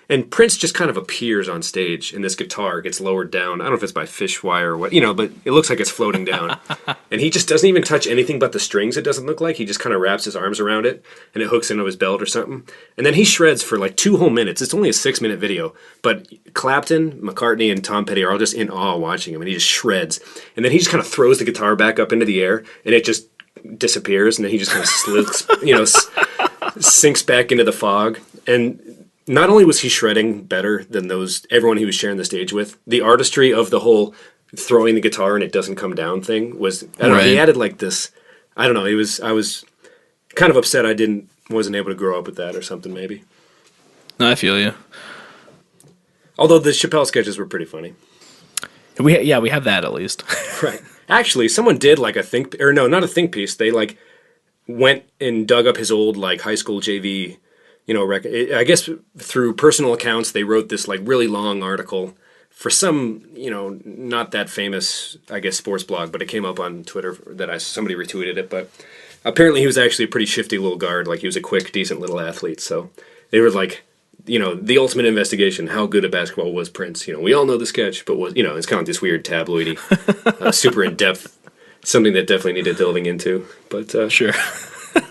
And Prince just kind of appears on stage, and this guitar gets lowered down. I don't know if it's by fish wire or what, but it looks like it's floating down. And he just doesn't even touch anything but the strings, it doesn't look like. He just kind of wraps his arms around it, and it hooks into his belt or something. And then he shreds for like 2 whole minutes. It's only a 6-minute video. But Clapton, McCartney, and Tom Petty are all just in awe watching him, and he just shreds. And then he just kind of throws the guitar back up into the air, and it just disappears, and then he just kind of slips, sinks back into the fog. And not only was he shredding better than everyone he was sharing the stage with, the artistry of the whole throwing the guitar and it doesn't come down thing was, I don't know, he added like this, I don't know, I was kind of upset I wasn't able to grow up with that or something maybe.
No, I feel you.
Although the Chappelle sketches were pretty funny.
We have that at least.
Right. Actually, someone did like not a think piece, they like went and dug up his old like high school JV I guess through personal accounts, they wrote this like really long article for some, not that famous, I guess, sports blog, but it came up on Twitter that somebody retweeted it. But apparently he was actually a pretty shifty little guard. Like he was a quick, decent little athlete. So they were like, the ultimate investigation, how good at basketball was Prince? We all know the sketch, but it's kind of this weird tabloidy, super in-depth, something that definitely needed delving into. But
sure.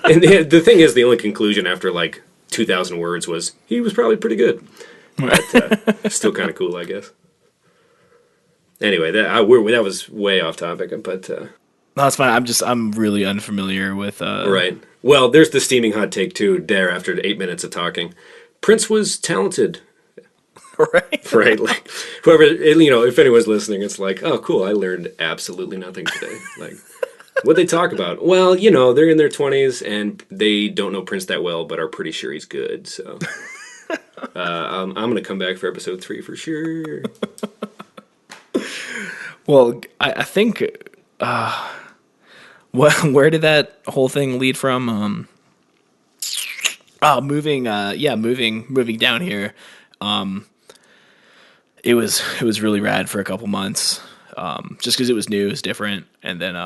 And the thing is, the only conclusion after like 2,000 words was he was probably pretty good, but still kind of cool, I guess. Anyway, that was way off topic, but
no, that's fine. I'm really unfamiliar with.
Right. Well, there's the steaming hot take too. There, after 8 minutes of talking, Prince was talented.
Right.
Right. Like whoever, if anyone's listening, it's like, oh, cool. I learned absolutely nothing today. Like. What'd they talk about? Well, they're in their 20s and they don't know Prince that well, but are pretty sure he's good. So I'm going to come back for episode 3 for sure.
Well, I think where did that whole thing lead from? Moving down here. It was really rad for a couple months. Just because it was new, it was different, and then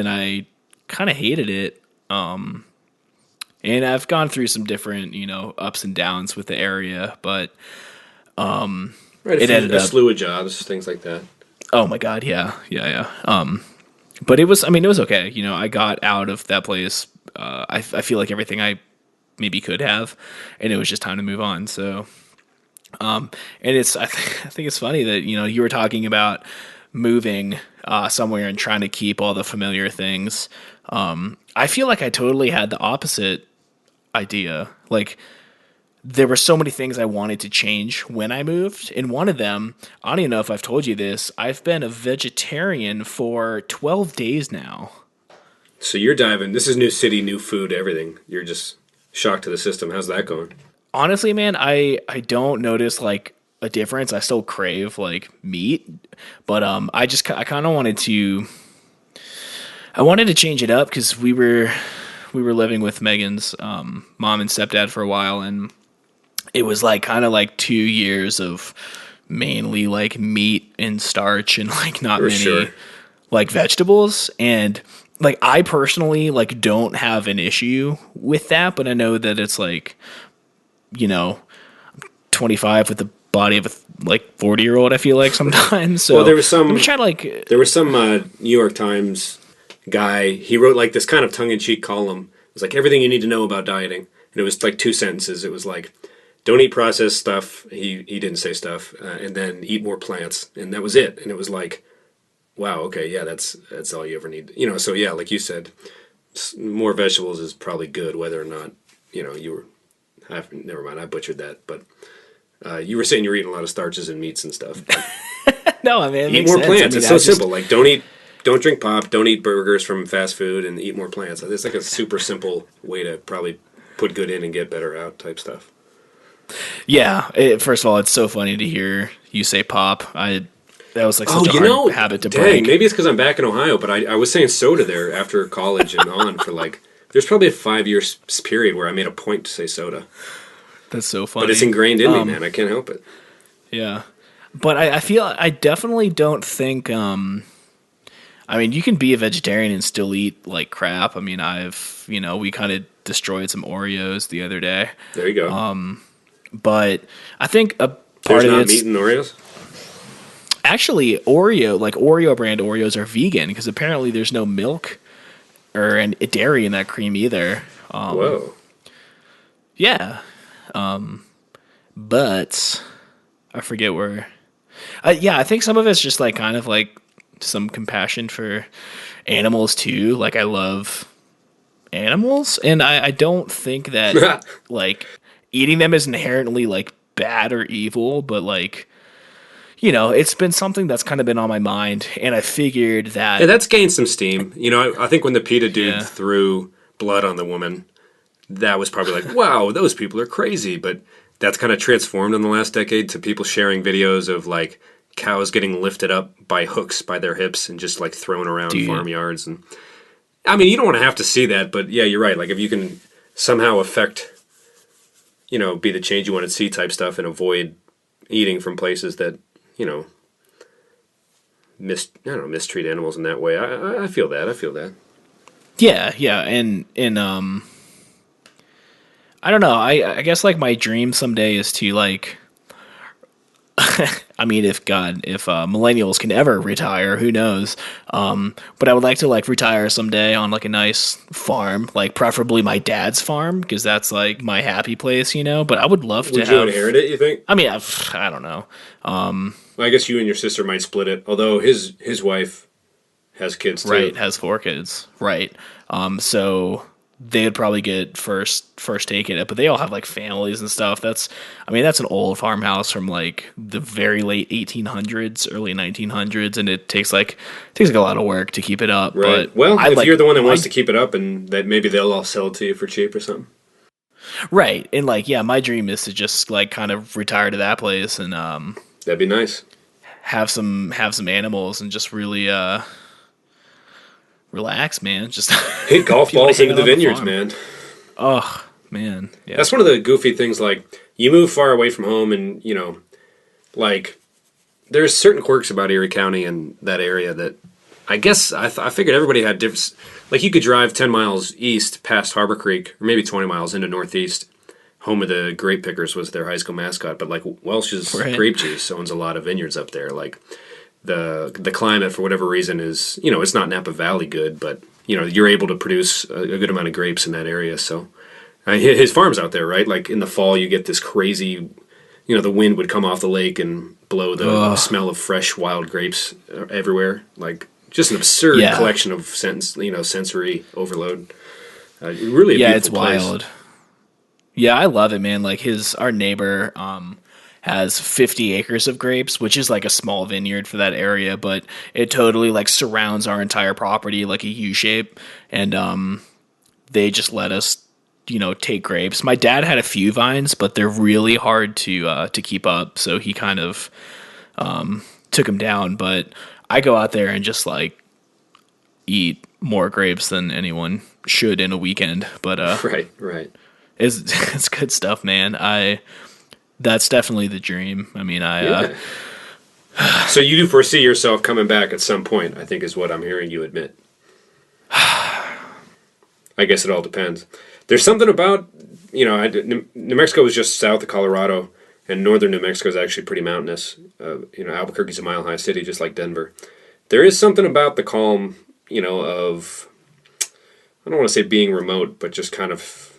I kind of hated it. And I've gone through some different, ups and downs with the area, but
right, it ended up a slew of jobs, things like that.
Oh my God, yeah. But it was okay. I got out of that place. I feel like everything I maybe could have, and it was just time to move on. So, and I think it's funny that, you were talking about moving somewhere and trying to keep all the familiar things. I feel like I totally had the opposite idea. Like, there were so many things I wanted to change when I moved. And one of them, I don't even know if I've told you this, I've been a vegetarian for 12 days now.
So you're diving. This is new city, new food, everything. You're just shocked to the system. How's that going?
Honestly, man, I don't notice like a difference. I still crave like meat, but I kind of wanted to change it up because we were living with Megan's mom and stepdad for a while, and it was like kind of like 2 years of mainly like meat and starch and like not many like vegetables. And like I personally like don't have an issue with that, but I know that it's like, 25 with the body of a like 40-year-old, I feel like sometimes. So
well, there was some New York Times guy. He wrote like this kind of tongue-in-cheek column. It was like everything you need to know about dieting, and it was like 2 sentences. It was like, don't eat processed stuff. He didn't say stuff, and then eat more plants, and that was it. And it was like, wow, okay, yeah, that's all you ever need. So yeah, like you said, more vegetables is probably good, whether or not you were. Never mind, I butchered that. But you were saying you were eating a lot of starches and meats and stuff.
No, I mean,
eat more plants. It's so simple. Like don't drink pop, don't eat burgers from fast food, and eat more plants. It's like a super simple way to probably put good in and get better out type stuff.
Yeah. First of all, it's so funny to hear you say pop. That was like such a hard habit to break.
Maybe it's because I'm back in Ohio, but I was saying soda there after college and on for like. There's probably a 5-year period where I made a point to say soda.
That's so funny.
But it's ingrained in me, man. I can't help it.
Yeah. But I definitely don't think, you can be a vegetarian and still eat like crap. I mean, we kind of destroyed some Oreos the other day.
There you go.
But I think a part
There's
of
not
it's...
meat in Oreos?
Actually, Oreo brand Oreos are vegan because apparently there's no milk or a dairy in that cream either.
Whoa.
Yeah. But I forget where. I think some of it's just like kind of like some compassion for animals too. Like I love animals, and I don't think that like eating them is inherently like bad or evil, but like, it's been something that's kind of been on my mind, and I figured that...
Yeah, that's gained some steam. I think when the PETA dude threw blood on the woman, that was probably like, wow, those people are crazy. But that's kind of transformed in the last decade to people sharing videos of, like, cows getting lifted up by hooks by their hips and just, like, thrown around farmyards. And I mean, you don't want to have to see that, but, yeah, you're right. Like, if you can somehow affect, be the change you want to see type stuff and avoid eating from places that... mistreat animals in that way. I feel that.
Yeah, and I don't know. I guess like my dream someday is to like, I mean, if millennials can ever retire, who knows? But I would like to like retire someday on like a nice farm, like preferably my dad's farm, because that's like my happy place, But I would love to have... Would you
inherit it, you think?
I mean, I don't know.
Well, I guess you and your sister might split it, although his wife has kids too.
Right, has 4 kids. Right. So they would probably get first take at it, but they all have like families and stuff. That's an old farmhouse from like the very late 1800s, early 1900s, and it takes like a lot of work to keep it up.
Right.
But
well, if you're the one that wants to keep it up, and that maybe they'll all sell it to you for cheap or something.
Right. And like, yeah, my dream is to just like kind of retire to that place and
that'd be nice.
Have some animals and just really relax, man. Just
hit golf balls into the vineyards, man.
Oh, man. Yeah.
That's one of the goofy things. Like, you move far away from home, and like there's certain quirks about Erie County and that area that I guess I figured everybody had different. Like, you could drive 10 miles east past Harbor Creek, or maybe 20 miles into Northeast. Home of the Grape Pickers was their high school mascot, but like Welch's Grape Juice owns a lot of vineyards up there. Like the climate, for whatever reason, is it's not Napa Valley good, but you're able to produce a good amount of grapes in that area. So His farm's out there, right? Like in the fall, you get this crazy, the wind would come off the lake and blow the smell of fresh wild grapes everywhere. Like just an absurd collection of sensory overload. Really, a beautiful place.
Wild. Yeah, I love it, man. Like our neighbor has 50 acres of grapes, which is like a small vineyard for that area, but it totally like surrounds our entire property like a U shape, and they just let us take grapes. My dad had a few vines, but they're really hard to keep up, so he kind of took them down. But I go out there and just like eat more grapes than anyone should in a weekend. But
right.
It's good stuff, man. That's definitely the dream. I mean,
So you do foresee yourself coming back at some point, I think is what I'm hearing you admit. I guess it all depends. There's something about, New Mexico is just south of Colorado, and northern New Mexico is actually pretty mountainous. Albuquerque's a mile-high city, just like Denver. There is something about the calm, of, I don't want to say being remote, but just kind of,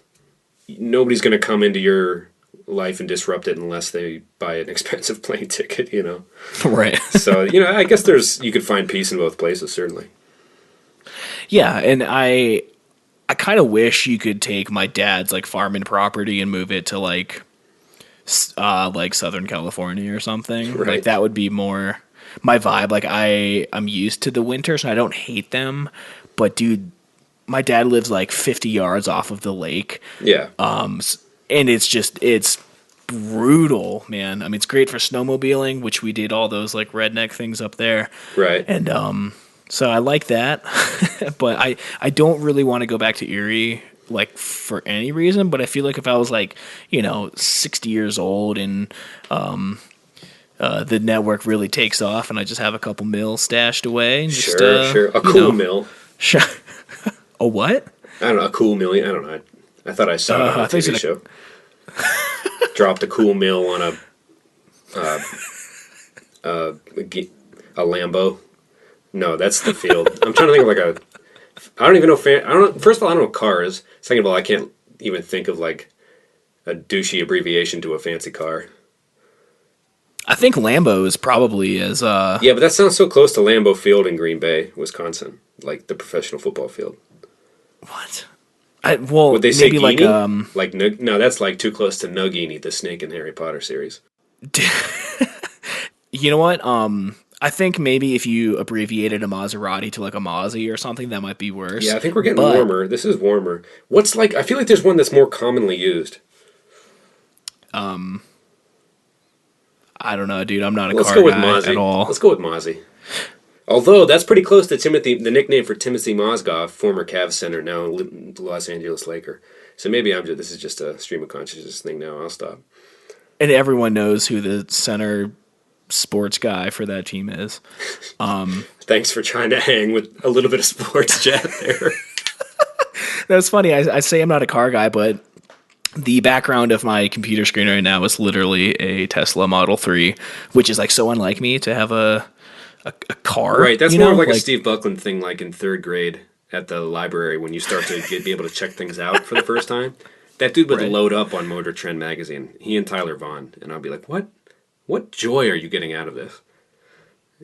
nobody's going to come into your life and disrupt it unless they buy an expensive plane ticket,
Right.
So, I guess you could find peace in both places, certainly.
Yeah, and I kind of wish you could take my dad's like farming property and move it to like Southern California or something.
Right.
Like that would be more my vibe. Like I'm used to the winters and I don't hate them, but dude, my dad lives like 50 yards off of the lake.
Yeah.
And it's brutal, man. I mean, it's great for snowmobiling, which we did all those like redneck things up there.
Right.
And so I like that, but I don't really want to go back to Erie like for any reason. But I feel like if I was like 60 years old and the network really takes off and I just have a couple mil stashed away, and
sure, a cool mill.
Sure. A what?
I don't know, a cool million. I don't know. I thought I saw it on a TV show. Dropped a cool mill on a Lambo. No, that's the field. I'm trying to think of I don't even know. First of all, I don't know cars. Second of all, I can't even think of like a douchey abbreviation to a fancy car.
I think Lambo is probably as
Yeah, but that sounds so close to Lambeau Field in Green Bay, Wisconsin, like the professional football field.
What? Would
they say
maybe
Geenie? No, that's like too close to Nagini, the snake in Harry Potter series.
You know what? I think maybe if you abbreviated a Maserati to like a Mazzy or something, that might be worse.
Yeah, I think we're getting warmer. This is warmer. I feel like there's one that's more commonly used.
I don't know, dude. I'm not a
Let's
car
go with
guy
Mozzie.
at all.
Let's go with Mozzie. Although that's pretty close to the nickname for Timothy Mozgov, former Cavs center, now Los Angeles Laker. So maybe this is just a stream of consciousness thing now. I'll stop.
And everyone knows who the center sports guy for that team is.
Thanks for trying to hang with a little bit of sports chat there.
That's funny. I say I'm not a car guy, but the background of my computer screen right now is literally a Tesla Model 3, which is like so unlike me to have a car.
Right, that's more like a Steve Buckland thing, like in third grade at the library when you start to be able to check things out for the first time. That dude would load up on Motor Trend magazine, he and Tyler Vaughn, and I'd be like, what joy are you getting out of this?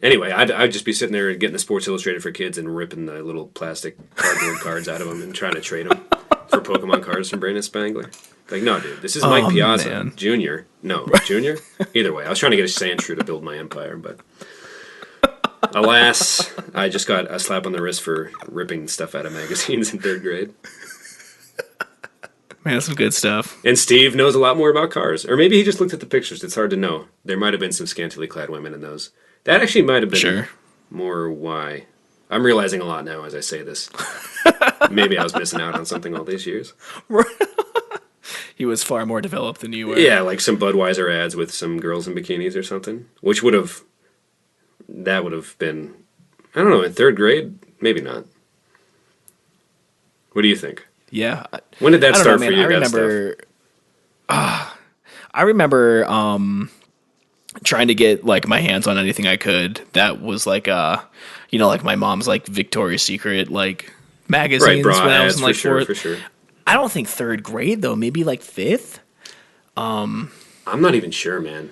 Anyway, I'd just be sitting there and getting the Sports Illustrated for kids and ripping the little plastic cardboard cards out of them and trying to trade them for Pokemon cards from Brandon Spangler. Like, no, dude, this is Mike Piazza, Jr. No, Junior? Either way, I was trying to get a sand shrew to build my empire, but alas, I just got a slap on the wrist for ripping stuff out of magazines in third grade.
Man, that's some good stuff.
And Steve knows a lot more about cars. Or maybe he just looked at the pictures. It's hard to know. There might have been some scantily clad women in those. That actually might have been more why. I'm realizing a lot now as I say this. Maybe I was missing out on something all these years.
He was far more developed than you were.
Yeah, like some Budweiser ads with some girls in bikinis or something. That would have been, I don't know, in third grade? Maybe not. What do you think?
Yeah.
When did that start for you?
I remember trying to get like my hands on anything I could that was like like my mom's like Victoria's Secret like magazines
right, bra
when I was
ads,
in like
for sure.
I don't think third grade though. Maybe like fifth.
I'm not even sure, man.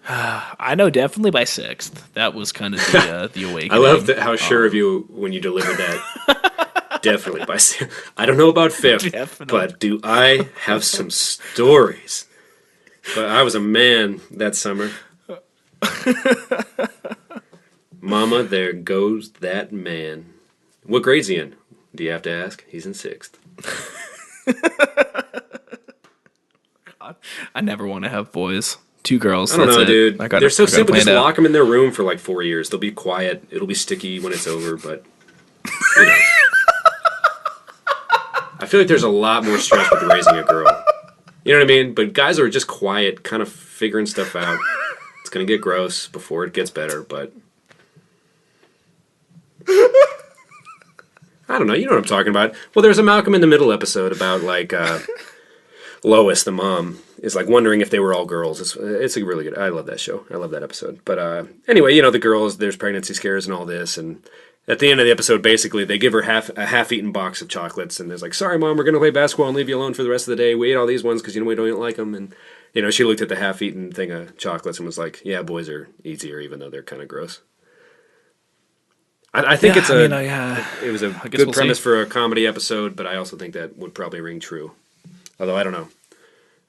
I know definitely by sixth. That was kind of the awakening.
I love how sure of you when you delivered that. Definitely by sixth. I don't know about fifth, but do I have some stories? But I was a man that summer. Mama, there goes that man. What grade's he in? Do you have to ask? He's in sixth.
God, I never want to have boys. 2 girls.
I don't know, dude. They're so simple. Just lock them in their room for like 4 years. They'll be quiet. It'll be sticky when it's over, but you know. I feel like there's a lot more stress with raising a girl. You know what I mean? But guys are just quiet, kind of figuring stuff out. It's going to get gross before it gets better, but I don't know. You know what I'm talking about. Well, there's a Malcolm in the Middle episode about like Lois, the mom, is like wondering if they were all girls. It's a really good. I love that show. I love that episode. But anyway, you know, the girls, there's pregnancy scares and all this, and at the end of the episode, basically, they give her a half-eaten box of chocolates, and there's like, "Sorry, Mom, we're going to play basketball and leave you alone for the rest of the day. We ate all these ones because you know we don't like them." And you know, she looked at the half-eaten thing of chocolates and was like, "Yeah, boys are easier, even though they're kind of gross." I think it was a good premise for a comedy episode, but I also think that would probably ring true. Although I don't know.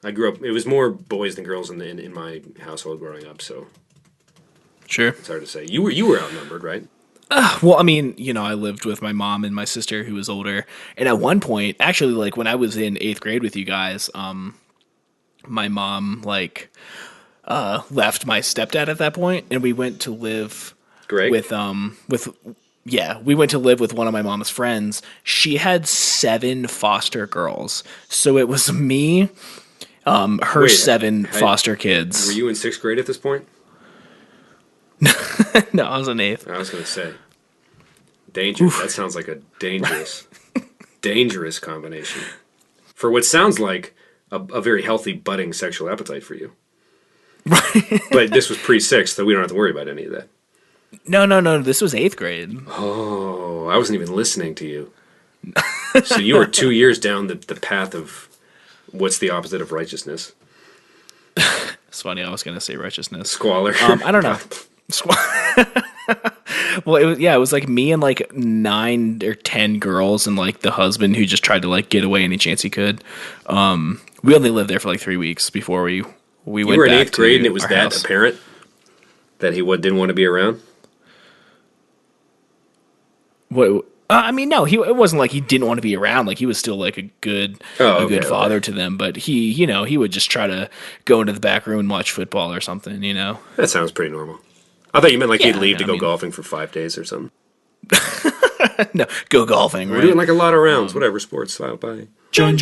I grew up. It was more boys than girls in my household growing up, so
sure,
it's hard to say. You were outnumbered, right?
Well, I mean, you know, I lived with my mom and my sister who was older, and at one point, actually, like when I was in 8th grade with you guys, my mom left my stepdad at that point, and we went to live we went to live with one of my mom's friends. She had 7 foster girls, so it was me, her 7 foster kids.
Were you in 6th grade at this point?
No, I was in 8th.
I was going to say. Dangerous. Oof. That sounds like a dangerous combination. For what sounds like a very healthy, budding sexual appetite for you. Right. But this was pre-6, so we don't have to worry about any of that.
No. This was 8th grade.
Oh, I wasn't even listening to you. So you were 2 years down the path of what's the opposite of righteousness?
It's funny, I was going to say righteousness.
Squalor.
I don't know. Well, it was like me and like 9 or 10 girls and like the husband who just tried to like get away any chance he could. We only lived there for like 3 weeks before we went back. You were in 8th grade and it was that house.
Apparent that he didn't want to be around?
What? I mean, no. It wasn't like he didn't want to be around. Like he was still like a good father to them. But he would just try to go into the back room and watch football or something. You know,
that sounds pretty normal. I thought you meant like he'd leave to go golfing for 5 days or something.
No, go golfing.
We're doing like a lot of rounds, whatever sports. Bye.
John.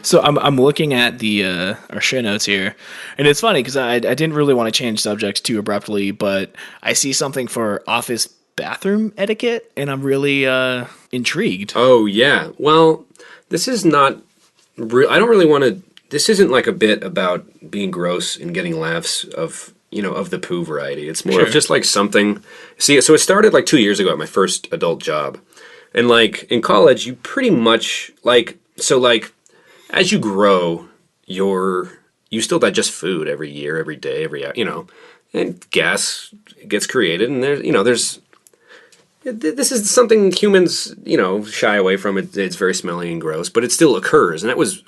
So I'm looking at the our show notes here, and it's funny because I didn't really want to change subjects too abruptly, but I see something for office bathroom etiquette, and I'm really intrigued.
Oh yeah. Well, this is not. I don't really want to. This isn't like a bit about being gross and getting laughs of the poo variety. It's more of just like something. See, so it started like 2 years ago at my first adult job, and like in college, you pretty much like. So, like, as you grow, you still digest food every year, every day, and gas gets created, and this is something humans, shy away from. It's very smelly and gross, but it still occurs, and that was,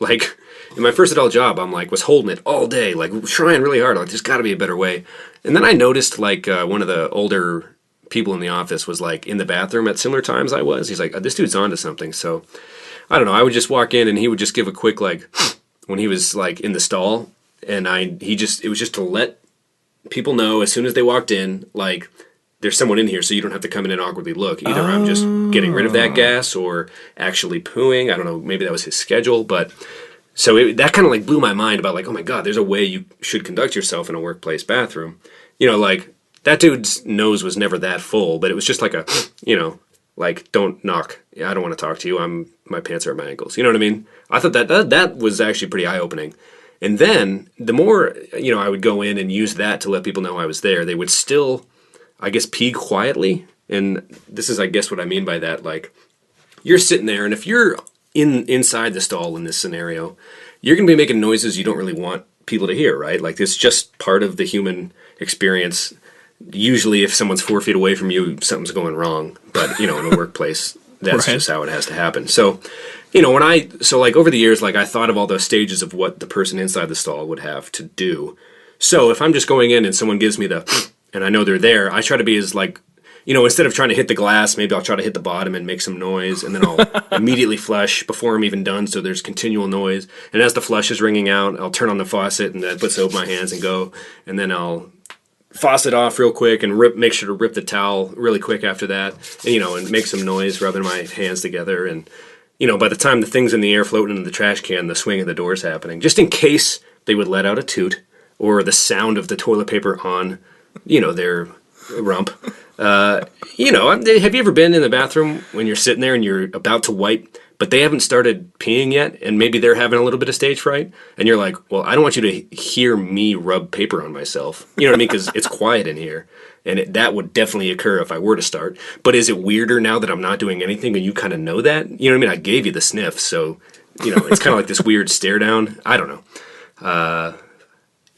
like, in my first adult job, was holding it all day, like, trying really hard, like, there's got to be a better way, and then I noticed, like, one of the older people in the office was, like, in the bathroom at similar times I was. He's like, this dude's onto something, so I don't know. I would just walk in and he would just give a quick when he was like in the stall, and it was just to let people know as soon as they walked in, like there's someone in here, so you don't have to come in and awkwardly look. Either I'm just getting rid of that gas or actually pooing. I don't know. Maybe that was his schedule, but so that kind of like blew my mind about like, oh my God, there's a way you should conduct yourself in a workplace bathroom. Like that dude's nose was never that full, but it was just like like, don't knock. I don't want to talk to you. My pants are at my ankles. You know what I mean? I thought that was actually pretty eye-opening. And then the more, I would go in and use that to let people know I was there, they would still, I guess, pee quietly. And this is, I guess, what I mean by that. Like, you're sitting there, and if you're inside the stall in this scenario, you're going to be making noises you don't really want people to hear, right? Like, it's just part of the human experience. Usually if someone's 4 feet away from you, something's going wrong. But, in a workplace, that's
right.
just how it has to happen. So, over the years, like, I thought of all those stages of what the person inside the stall would have to do. So if I'm just going in and someone gives me and I know they're there, I try to be as, like, instead of trying to hit the glass, maybe I'll try to hit the bottom and make some noise, and then I'll immediately flush before I'm even done, so there's continual noise. And as the flush is ringing out, I'll turn on the faucet and put soap in my hands and go, and then I'll faucet off real quick and make sure to rip the towel really quick after that, and make some noise, rubbing my hands together. And, by the time the thing's in the air floating into the trash can, the swing of the door's happening, just in case they would let out a toot or the sound of the toilet paper on, their rump. Have you ever been in the bathroom when you're sitting there and you're about to wipe, but they haven't started peeing yet, and maybe they're having a little bit of stage fright, and you're like, well, I don't want you to hear me rub paper on myself. You know what I mean? Because it's quiet in here, and that would definitely occur if I were to start. But is it weirder now that I'm not doing anything, and you kind of know that? You know what I mean? I gave you the sniff, so, it's kind of like this weird stare down. I don't know.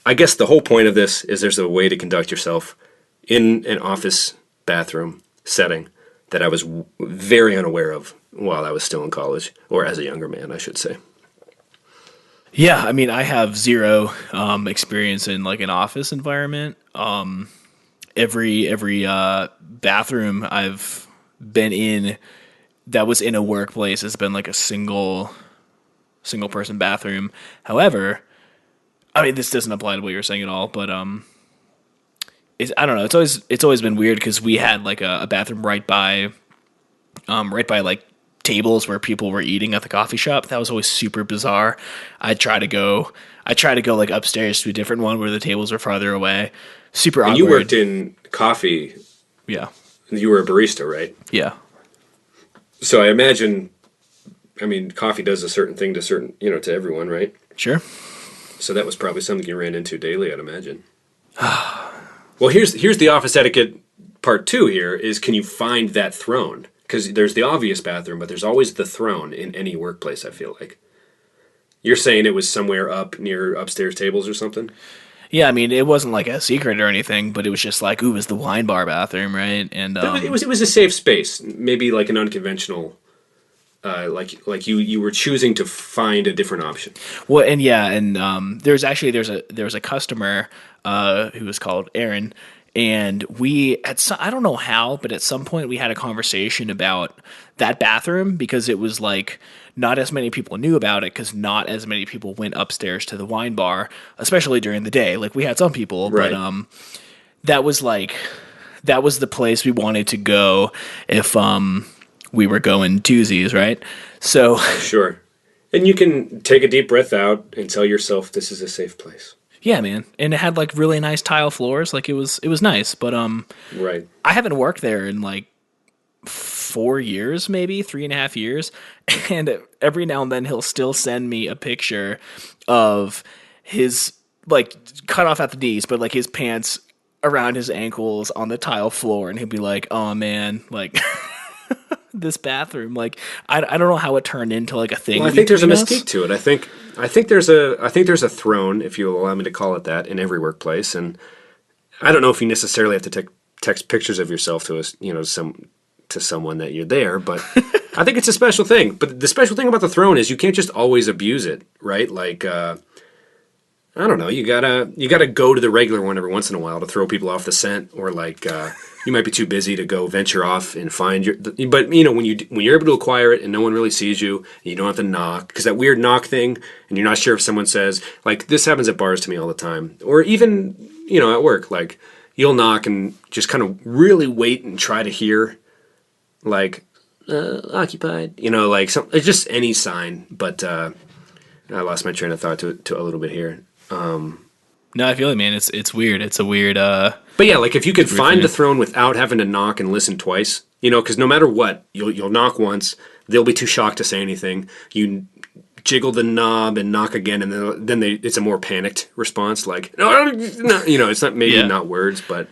I guess the whole point of this is there's a way to conduct yourself in an office bathroom setting that I was very unaware of while I was still in college, or as a younger man, I should say.
Yeah, I mean, I have zero experience in like an office environment. Every bathroom I've been in that was in a workplace has been like a single person bathroom. However, I mean, this doesn't apply to what you're saying at all, but I don't know. It's always been weird because we had like a bathroom right by like tables where people were eating at the coffee shop. That was always super bizarre. I try to go like upstairs to a different one where the tables were farther away. Super awkward.
And you worked in coffee.
Yeah.
You were a barista, right?
Yeah.
So I imagine, coffee does a certain thing to to everyone, right?
Sure.
So that was probably something you ran into daily, I'd imagine. Well, here's the office etiquette part 2 here is, can you find that throne? Because there's the obvious bathroom, but there's always the throne in any workplace, I feel like. You're saying it was somewhere up near upstairs tables or something?
Yeah, I mean, it wasn't like a secret or anything, but it was just like, ooh, it was the wine bar bathroom, right? And
it was a safe space, maybe like an unconventional, like you were choosing to find a different option.
Well, and yeah, and there was a customer who was called Aaron, and I don't know how, but at some point we had a conversation about that bathroom because it was like not as many people knew about it because not as many people went upstairs to the wine bar, especially during the day. Like we had some people,
right.
But that was the place we wanted to go if we were going twosies, right? So
sure. And you can take a deep breath out and tell yourself this is a safe place.
Yeah, man. And it had like really nice tile floors. Like it was nice, but
right.
I haven't worked there in like 4 years, maybe 3.5 years. And every now and then he'll still send me a picture of his like cut off at the knees, but like his pants around his ankles on the tile floor, and he'll be like, "Oh man, like this bathroom, like I don't know how it turned into like a thing."
Well, I think there's a mystique to it. I think there's a throne, if you allow me to call it that, in every workplace, and I don't know if you necessarily have to text pictures of yourself to someone that you're there, but I think it's a special thing. But the special thing about the throne is you can't just always abuse it, right? Like I don't know, you gotta go to the regular one every once in a while to throw people off the scent, or like you might be too busy to go venture off and find but when you're able to acquire it and no one really sees you, and you don't have to knock, because that weird knock thing, and you're not sure if someone says, like, this happens at bars to me all the time, or even at work, like you'll knock and just kind of really wait and try to hear like occupied, like it's just any sign. But I lost my train of thought to a little bit here.
No, I feel it, man. It's weird. It's a weird.
But yeah, like if you could find the throne without having to knock and listen twice, because no matter what, you'll knock once, they'll be too shocked to say anything. You jiggle the knob and knock again, and then it's a more panicked response, like no, it's not maybe not words, but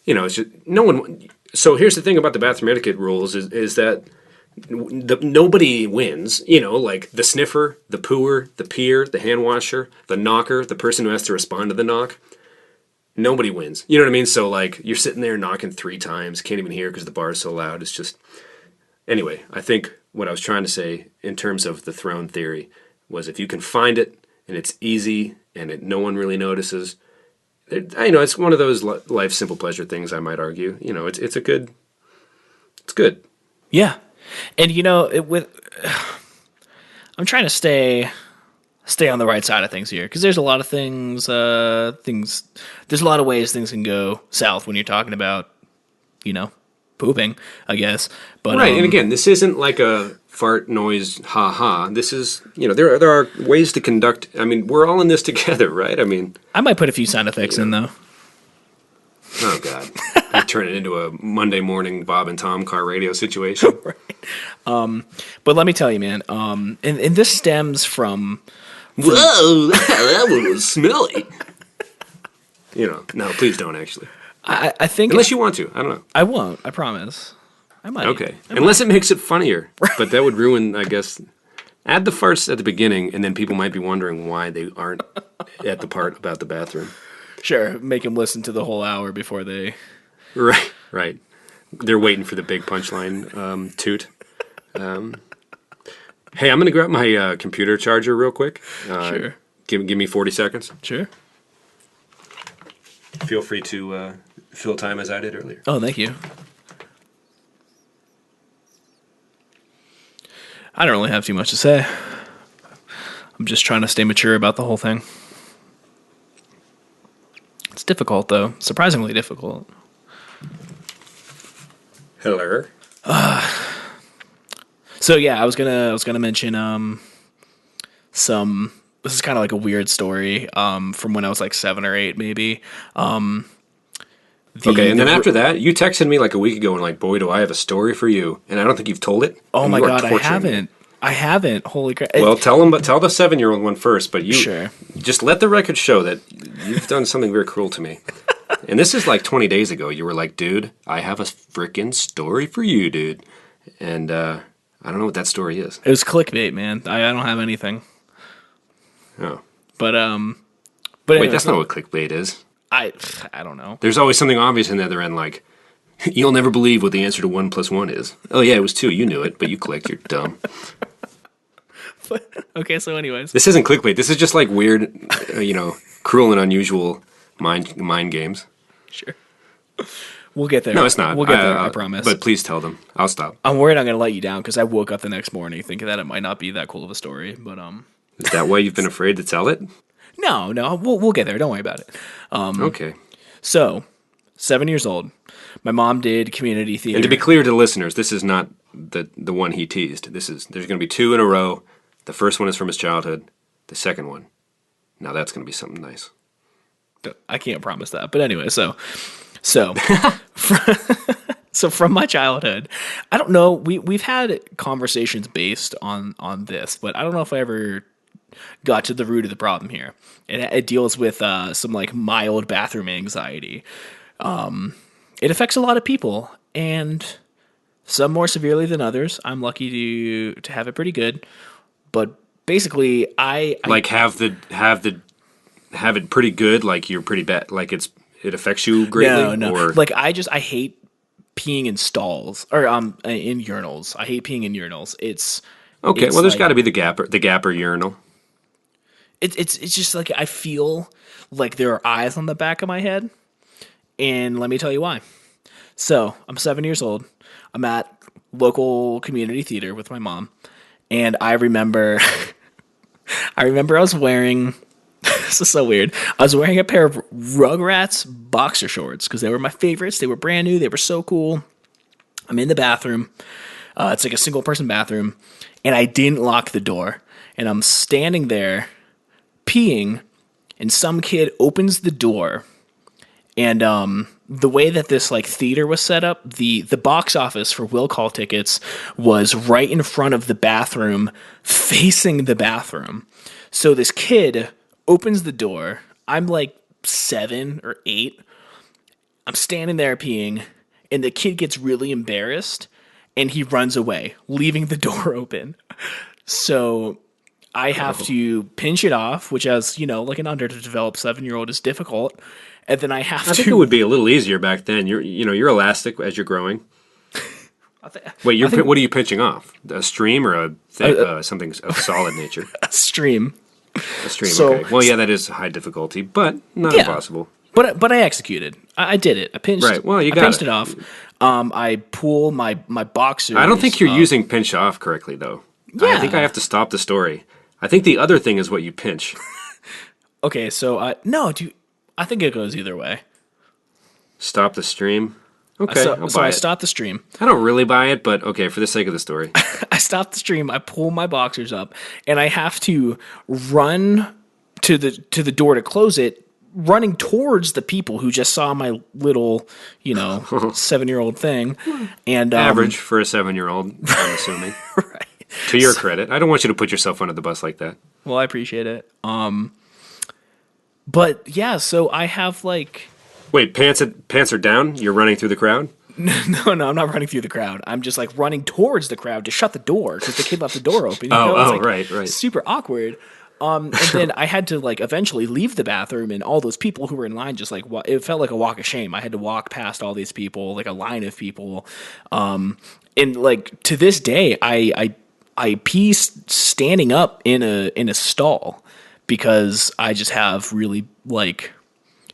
it's just no one. So here's the thing about the bathroom etiquette rules is that nobody wins. You know, like the sniffer, the pooer, the peer, the hand washer, the knocker, the person who has to respond to the knock. Nobody wins. You know what I mean? So, like, you're sitting there knocking 3 times, can't even hear because the bar is so loud. It's just... Anyway, I think what I was trying to say in terms of the throne theory was if you can find it and it's easy and no one really notices, it's one of those life simple pleasure things, I might argue. You know, it's good.
Yeah. And, I'm trying to stay on the right side of things here, because there's a lot of things, there's a lot of ways things can go south when you're talking about, pooping, I guess. But
right, and again, this isn't like a fart noise, ha. This is, there are ways to conduct, I mean, we're all in this together, right? I mean...
I might put a few sound effects in, though.
Oh, God. I turn it into a Monday morning Bob and Tom car radio situation.
Right. But let me tell you, man, and this stems from...
Whoa, that one was smelly. No, please don't, actually.
I think...
Unless you want to, I don't know.
I won't, I promise. I might.
Okay, unless it makes it funnier. But that would ruin, I guess... Add the farts at the beginning, and then people might be wondering why they aren't at the part about the bathroom.
Sure, make them listen to the whole hour before they...
Right. They're waiting for the big punchline toot. Hey, I'm going to grab my computer charger real quick.
Sure.
Give me 40 seconds.
Sure.
Feel free to fill time as I did earlier.
Oh, thank you. I don't really have too much to say. I'm just trying to stay mature about the whole thing. It's difficult, though. Surprisingly difficult.
Hello.
So yeah, I was gonna mention some. This is kind of like a weird story from when I was like 7 or 8, maybe.
Okay, and then after that, you texted me like a week ago and like, boy, do I have a story for you, and I don't think you've told it.
Oh my God, I haven't. I haven't. Holy crap!
Well, tell the 7-year-old one first, but you
sure.
Just let the record show that you've done something very cruel to me. And this is like 20 days ago. You were like, dude, I have a freaking story for you, dude. And I don't know what that story is.
It was clickbait, man. I don't have anything.
Oh.
But
wait,
anyway,
that's not what clickbait is.
I don't know.
There's always something obvious in the other end, like, you'll never believe what the answer to 1 + 1 is. Oh yeah, it was 2. You knew it, but you clicked. You're dumb.
Okay, so anyways.
This isn't clickbait. This is just like weird, cruel and unusual mind games.
Sure. We'll get there.
No, it's not.
We'll get there, I promise.
But please tell them. I'll stop.
I'm worried I'm going to let you down because I woke up the next morning thinking that it might not be that cool of a story. But
is that why you've been afraid to tell it?
No. We'll get there. Don't worry about it.
Okay.
So, 7 years old. My mom did community theater.
And to be clear to listeners, this is not the one he teased. There's going to be 2 in a row. The first one is from his childhood. The second one, now that's going to be something nice.
I can't promise that. But anyway, so from my childhood, I don't know. We've had conversations based on this, but I don't know if I ever got to the root of the problem here. It deals with some like mild bathroom anxiety. It affects a lot of people, and some more severely than others. I'm lucky to have it pretty good, but basically, I
like have it pretty good. Like you're pretty bad. Like it affects you greatly.
No.
Or?
Like I hate peeing in stalls or in urinals. I hate peeing in urinals. It's
okay. Well, there's got to be the gapper urinal.
It's just like I feel like there are eyes on the back of my head, and let me tell you why. So I'm 7 years old. I'm at local community theater with my mom, and I remember I was wearing. This is so weird. I was wearing a pair of Rugrats boxer shorts because they were my favorites. They were brand new. They were so cool. I'm in the bathroom. It's like a single person bathroom, and I didn't lock the door. And I'm standing there peeing, and some kid opens the door. And the way that this like theater was set up, the box office for will call tickets was right in front of the bathroom, facing the bathroom. So this kid opens the door. I'm like 7 or 8. I'm standing there peeing, and the kid gets really embarrassed and he runs away, leaving the door open. So I have to pinch it off, which, as you know, like an underdeveloped 7-year-old is difficult. And then I
think it would be a little easier back then. You're elastic as you're growing. Wait, what are you pinching off? A stream or something of solid nature?
A stream.
A stream. Okay. Well, yeah, that is high difficulty, but not impossible.
But I executed. I did it. I pinched.
Right. Well, I
pinched it off. I pull my boxers.
I don't think you're using pinch off correctly, though. Yeah. I think I have to stop the story. I think the other thing is what you pinch.
Okay, so no, dude. I think it goes either way.
Stop the stream. Okay,
I stopped the stream.
I don't really buy it, but okay, for the sake of the story.
I stopped the stream, I pull my boxers up, and I have to run to the door to close it, running towards the people who just saw my little, 7-year-old thing. And
average for a 7-year-old, I'm assuming.
Right.
To your credit. I don't want you to put yourself under the bus like that.
Well, I appreciate it. But yeah, so I have like...
Wait, pants are down? You're running through the crowd?
No, I'm not running through the crowd. I'm just like running towards the crowd to shut the door because the kid left the door open.
Right.
Super awkward. And then I had to like eventually leave the bathroom, and all those people who were in line just like it felt like a walk of shame. I had to walk past all these people, like a line of people. And like to this day, I pee standing up in a stall because I just have really like.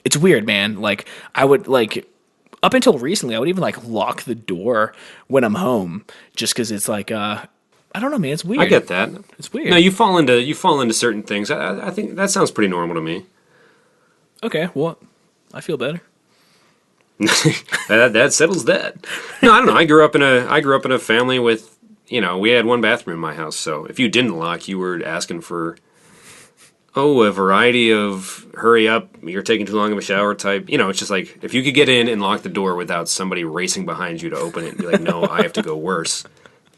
It's weird, man. Like, I would, like, up until recently, I would even, like, lock the door when I'm home just because it's, like, I don't know, man. It's weird.
I get that.
It's weird.
No, you fall into certain things. I think that sounds pretty normal to me.
Okay, well, I feel better.
that settles that. No, I don't know. I grew up in a family with, we had one bathroom in my house, so if you didn't lock, you were asking for... a variety of hurry up, you're taking too long of a shower type. It's just like, if you could get in and lock the door without somebody racing behind you to open it and be like, no, I have to go worse.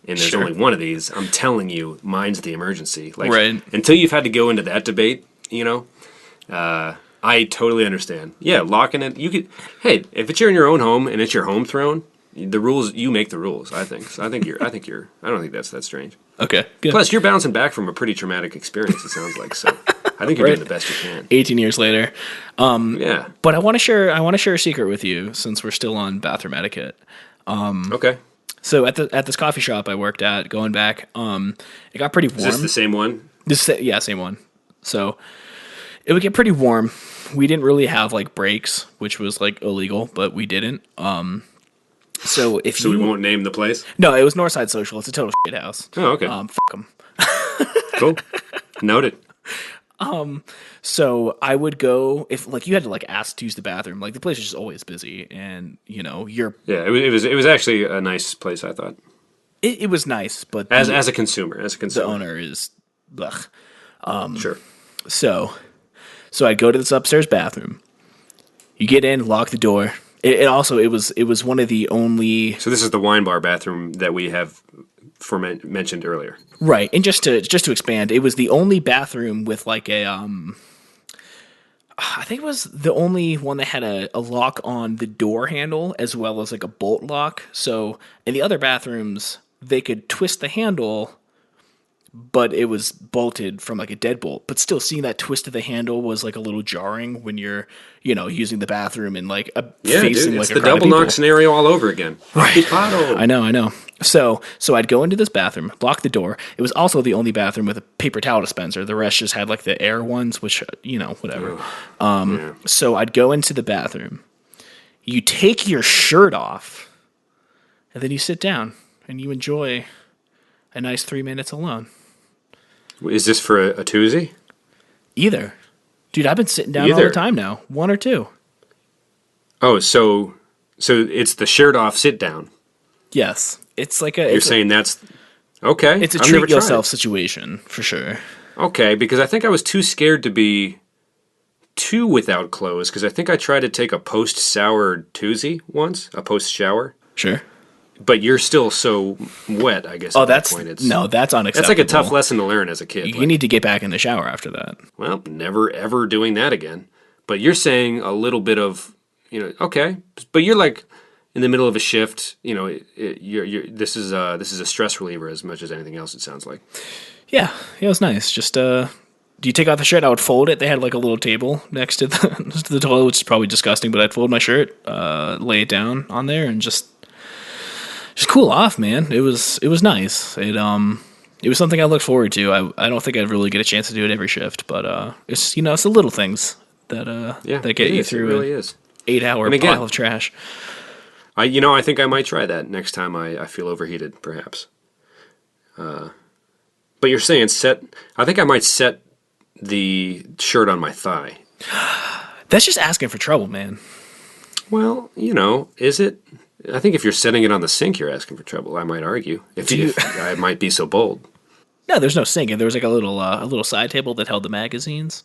And there's only one of these. I'm telling you, mine's the emergency. Like,
right.
Until you've had to go into that debate, I totally understand. Yeah, locking it, hey, if it's in your own home and it's your home throne, the rules, you make the rules, I think. So I don't think that's that strange.
Okay, good.
Plus, you're bouncing back from a pretty traumatic experience, it sounds like, so I think you're doing the best you can.
18 years later.
Yeah.
But I want to share a secret with you since we're still on bathroom etiquette.
Okay.
So at this coffee shop I worked at, going back, it got pretty warm.
Is this the same one?
Yeah, same one. So it would get pretty warm. We didn't really have like breaks, which was like illegal, but we didn't. So
we won't name the place?
No, it was Northside Social. It's a total shit house.
Oh, okay.
Fuck them.
Cool. Noted.
So I would go if like you had to like ask to use the bathroom. Like the place was just always busy, and you're
it was actually a nice place. I thought
it was nice, but
as a consumer,
the owner is ugh.
Sure.
So I'd go to this upstairs bathroom. You get in, lock the door. It was one of the only.
So this is the wine bar bathroom that we have mentioned earlier,
right? And just to expand, it was the only bathroom with like a I think it was the only one that had a lock on the door handle as well as like a bolt lock. So in the other bathrooms, they could twist the handle, but it was bolted from like a deadbolt. But still, seeing that twist of the handle was like a little jarring when you're, using the bathroom and like facing like
it's the double knock scenario all over again.
Right. I know. So I''d go into this bathroom, lock the door. It was also the only bathroom with a paper towel dispenser. The rest just had like the air ones, which whatever. So I'd go into the bathroom. You take your shirt off, and then you sit down and you enjoy a nice 3 minutes alone.
Is this for a Tuesday?
Either. Dude, I've been sitting down all the time now. 1 or 2.
Oh, so it's the shirt off sit down.
Yes. It's like
You're saying that's... Okay.
It's a treat yourself situation, for sure.
Okay, because I think I was too scared to be too without clothes, because I think I tried to take a post-shower Tuesday once, a post-shower.
Sure.
But you're still so wet, I guess.
That's unacceptable. That's
like a tough lesson to learn as a kid.
You need to get back in the shower after that.
Well, never ever doing that again. But you're saying a little bit of, okay. But you're like, in the middle of a shift, this is a stress reliever as much as anything else. It sounds like.
Yeah, it was nice. Just do you take off the shirt? I would fold it. They had like a little table next to the next to the toilet, which is probably disgusting. But I'd fold my shirt, lay it down on there, and just cool off, man. It was nice. It was something I looked forward to. I don't think I'd really get a chance to do it every shift, but it's it's the little things that that get you through.
It really is.
8-hour pile of trash.
I think I might try that next time I feel overheated, perhaps. But you're saying I think I might set the shirt on my thigh.
That's just asking for trouble, man.
Well, is it? I think if you're setting it on the sink, you're asking for trouble. I might argue. If I might be so bold.
No, there's no sink. There was like a little side table that held the magazines.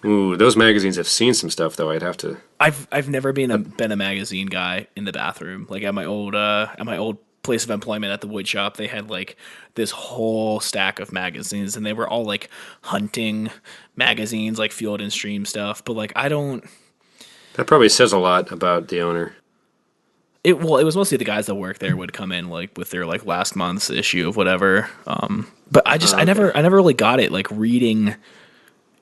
Ooh, those magazines have seen some stuff though. I'd have to.
I've never been a magazine guy in the bathroom. Like at my old place of employment at the wood shop, they had like this whole stack of magazines, and they were all like hunting magazines, like Field and Stream stuff. But like I don't.
That probably says a lot about the owner.
It was mostly the guys that work there would come in like with their like last month's issue of whatever. But I never really got it like reading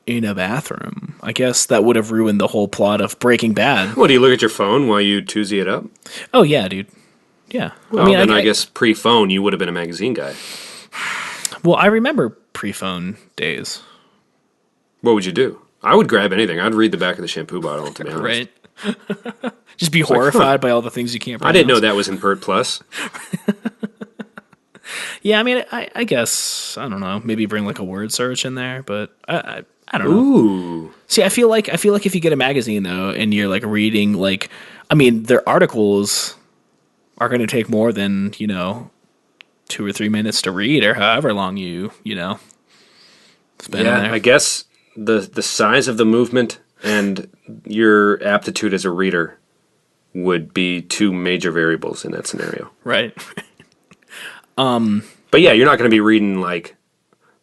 in a bathroom. I guess that would have ruined the whole plot of Breaking Bad.
What, do you look at your phone while you toozy it up?
Oh yeah, dude. Yeah.
Well, I guess pre-phone you would have been a magazine guy.
Well, I remember pre-phone days.
What would you do? I would grab anything. I'd read the back of the shampoo bottle, to be honest.
Right. Just be horrified by all the things you can't pronounce.
I didn't know that was in Pert Plus.
Yeah, I mean, I guess, I don't know, maybe bring like a word search in there, but I don't know.
Ooh.
See, I feel like if you get a magazine though, and you're like reading, like, I mean, their articles are going to take more than 2 or 3 minutes to read, or however long you spend in there.
I guess the size of the movement and your aptitude as a reader would be two major variables in that scenario.
Right.
But yeah, you're not going to be reading like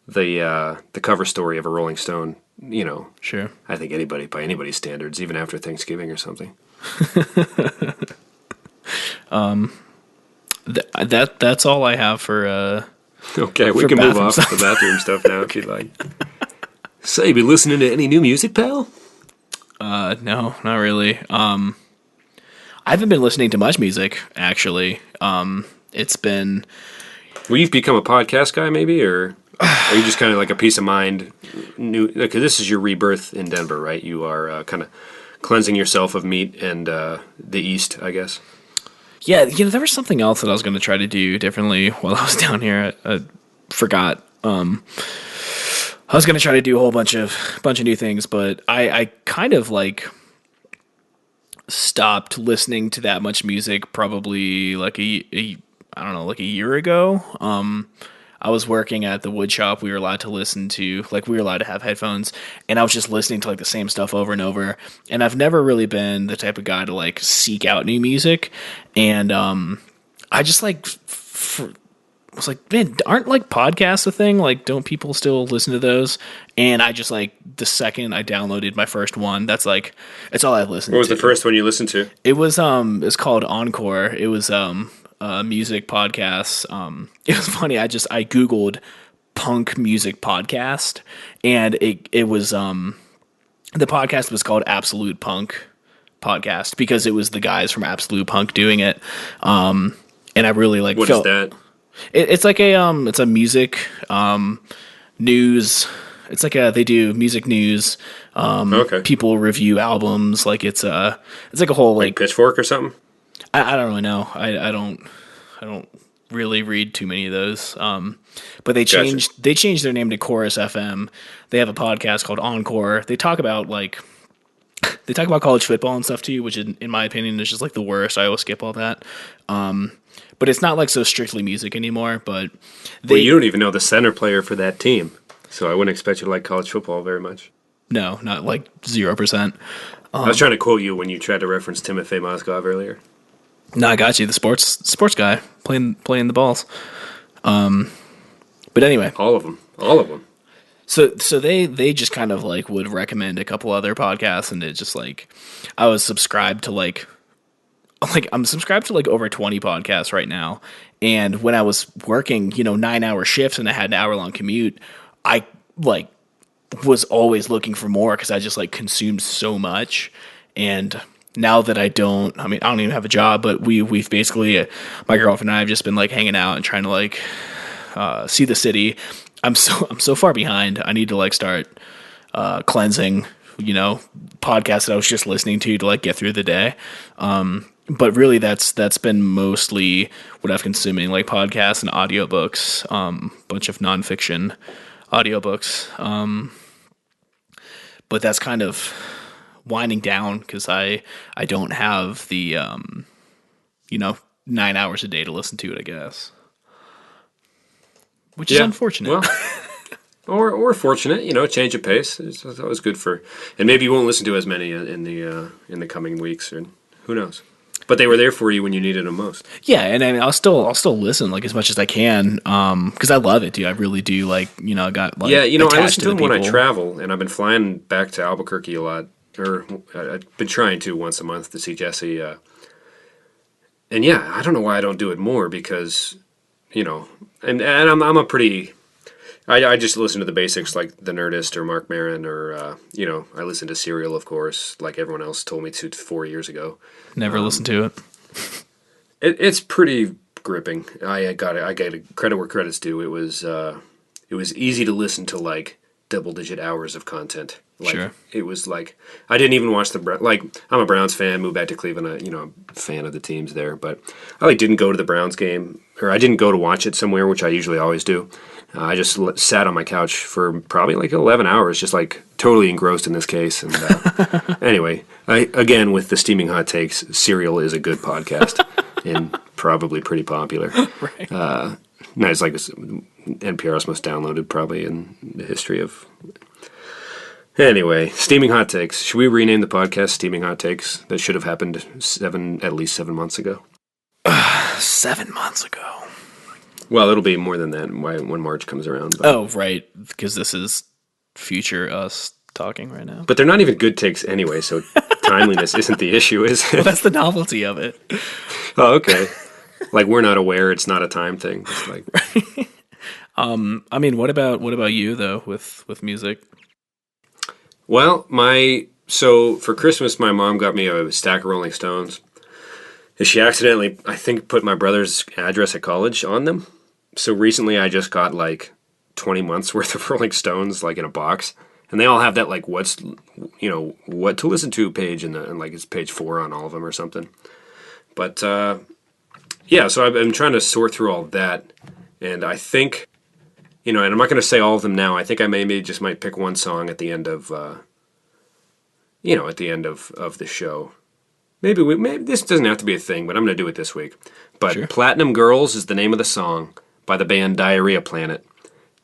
the cover story of a Rolling Stone.
Sure.
I think by anybody's standards, even after Thanksgiving or something.
That's all I have for.
Okay, we can move off the bathroom stuff now if you'd like. So, you been listening to any new music, pal?
No, not really. I haven't been listening to much music, actually. It's been...
Well, you've become a podcast guy, maybe? Or are you just kind of like a peace of mind? Because this is your rebirth in Denver, right? You are kind of cleansing yourself of meat and the East, I guess.
Yeah, there was something else that I was going to try to do differently while I was down here. I forgot. I was going to try to do a whole bunch of new things, but I kind of like stopped listening to that much music probably like a year ago. I was working at the wood shop. We were allowed to have headphones, and I was just listening to like the same stuff over and over. And I've never really been the type of guy to like seek out new music. And I just like was like, man, aren't like podcasts a thing? Like, don't people still listen to those? And I just like the second I downloaded my first one, that's all I listened to.
What was the first one you listened to?
It was it's called Encore. It was music podcasts. It was funny. I Googled punk music podcast, and it was the podcast was called Absolute Punk Podcast because it was the guys from Absolute Punk doing it. And I really like.
What is that?
It's like it's a music news. It's like they do music news.
Okay.
People review albums. Like it's like a whole like
Pitchfork or something.
I don't really know. I don't really read too many of those. But they changed their name to Chorus FM. They have a podcast called Encore. They talk about college football and stuff too, which in my opinion is just like the worst. I always skip all that. But it's not like so strictly music anymore. But
you don't even know the center player for that team, so I wouldn't expect you to like college football very much.
No, not like 0%.
I was trying to quote you when you tried to reference Timofey Mozgov earlier.
No, I got you. The sports guy playing the balls. But anyway,
all of them.
So they just kind of like would recommend a couple other podcasts, and it just like I was subscribed to like like I'm subscribed to like over 20 podcasts right now. And when I was working, 9-hour shifts and I had an hour-long commute, I like was always looking for more because I just like consumed so much. And now that I don't even have a job, but we've basically, my girlfriend and I have just been like hanging out and trying to like see the city. I'm so far behind. I need to like start cleansing, podcasts that I was just listening to like get through the day. But really that's been mostly what I've consuming, like podcasts and audiobooks, bunch of nonfiction audiobooks. But that's kind of winding down because I don't have the 9 hours a day to listen to it, I guess. Which is unfortunate.
Well, or fortunate, change of pace. It's always good for, and maybe you won't listen to as many in the coming weeks, or who knows. But they were there for you when you needed them most.
Yeah, and I mean, I'll still listen like as much as I can, because I love it, dude. I really do. Like, I got like
I listen to them when I travel, and I've been flying back to Albuquerque a lot, or I've been trying to once a month to see Jesse. And yeah, I don't know why I don't do it more because, and I'm a pretty. I just listen to the basics like The Nerdist or Mark Maron or, I listen to Serial, of course, like everyone else told me to 4 years ago.
Never listened to it.
It's pretty gripping. I got credit where credit's due. It was easy to listen to like double-digit hours of content. Like,
sure.
It was like, I didn't even watch I'm a Browns fan, moved back to Cleveland, I'm a fan of the teams there, but I didn't go to the Browns game, or I didn't go to watch it somewhere, which I usually always do. I just sat on my couch for probably like 11 hours, just like totally engrossed in this case. And anyway, again, with the Steaming Hot Takes, Serial is a good podcast and probably pretty popular.
Right.
No, it's like NPR's most downloaded probably in the history of... Anyway, Steaming Hot Takes. Should we rename the podcast Steaming Hot Takes? That should have happened at least 7 months ago.
7 months ago.
Well, it'll be more than that when March comes around. But.
Oh, right, because this is future us talking right now.
But they're not even good takes anyway, so timeliness isn't the issue, is it?
Well, that's the novelty of it.
Oh, okay. Like we're not aware it's not a time thing. It's like,
what about you though with music?
Well, so for Christmas, my mom got me a stack of Rolling Stones. And she accidentally, I think, put my brother's address at college on them. So recently I just got like 20 months worth of Rolling Stones like in a box. And they all have that like what to listen to page and like it's page 4 on all of them or something. But yeah, so I've been trying to sort through all that. And I think, and I'm not going to say all of them now. I think I maybe just might pick one song at the end of, of the show. Maybe this doesn't have to be a thing, but I'm going to do it this week. But sure. Platinum Girls is the name of the song by the band Diarrhea Planet.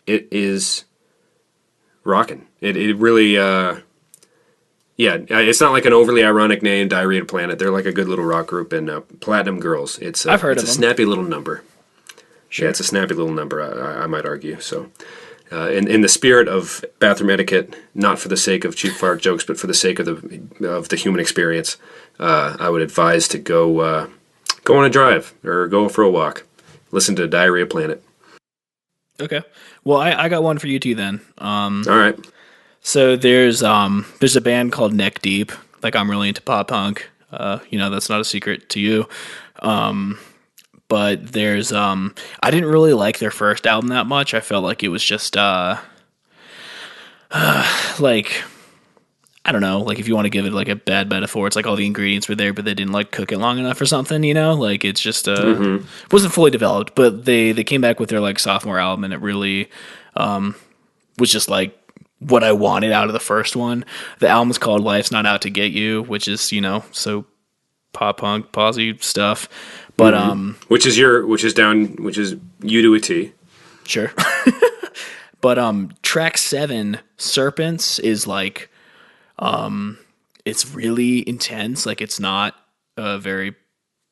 It is rocking. It really, it's not like an overly ironic name, Diarrhea Planet. They're like a good little rock group, and Platinum Girls.
I've heard of them.
It's a snappy little number.
Sure.
Yeah, it's a snappy little number, I might argue. So, in the spirit of bathroom etiquette, not for the sake of cheap fart jokes, but for the sake of the human experience, I would advise to go on a drive or go for a walk. Listen to Diarrhea Planet. Okay.
Well, I got one for you too then.
All right.
So there's a band called Neck Deep. Like I'm really into pop punk. That's not a secret to you. But there's I didn't really like their first album that much. I felt like it was just like I don't know, like if you want to give it like a bad metaphor, it's like all the ingredients were there, but they didn't like cook it long enough or something, like it's just wasn't fully developed. But they came back with their like sophomore album, and it really was just like what I wanted out of the first one. The album's called Life's Not Out to Get You, which is so pop punk posy stuff. But
which is you to a T.
Sure. But track 7, Serpents, is like it's really intense. Like it's not a very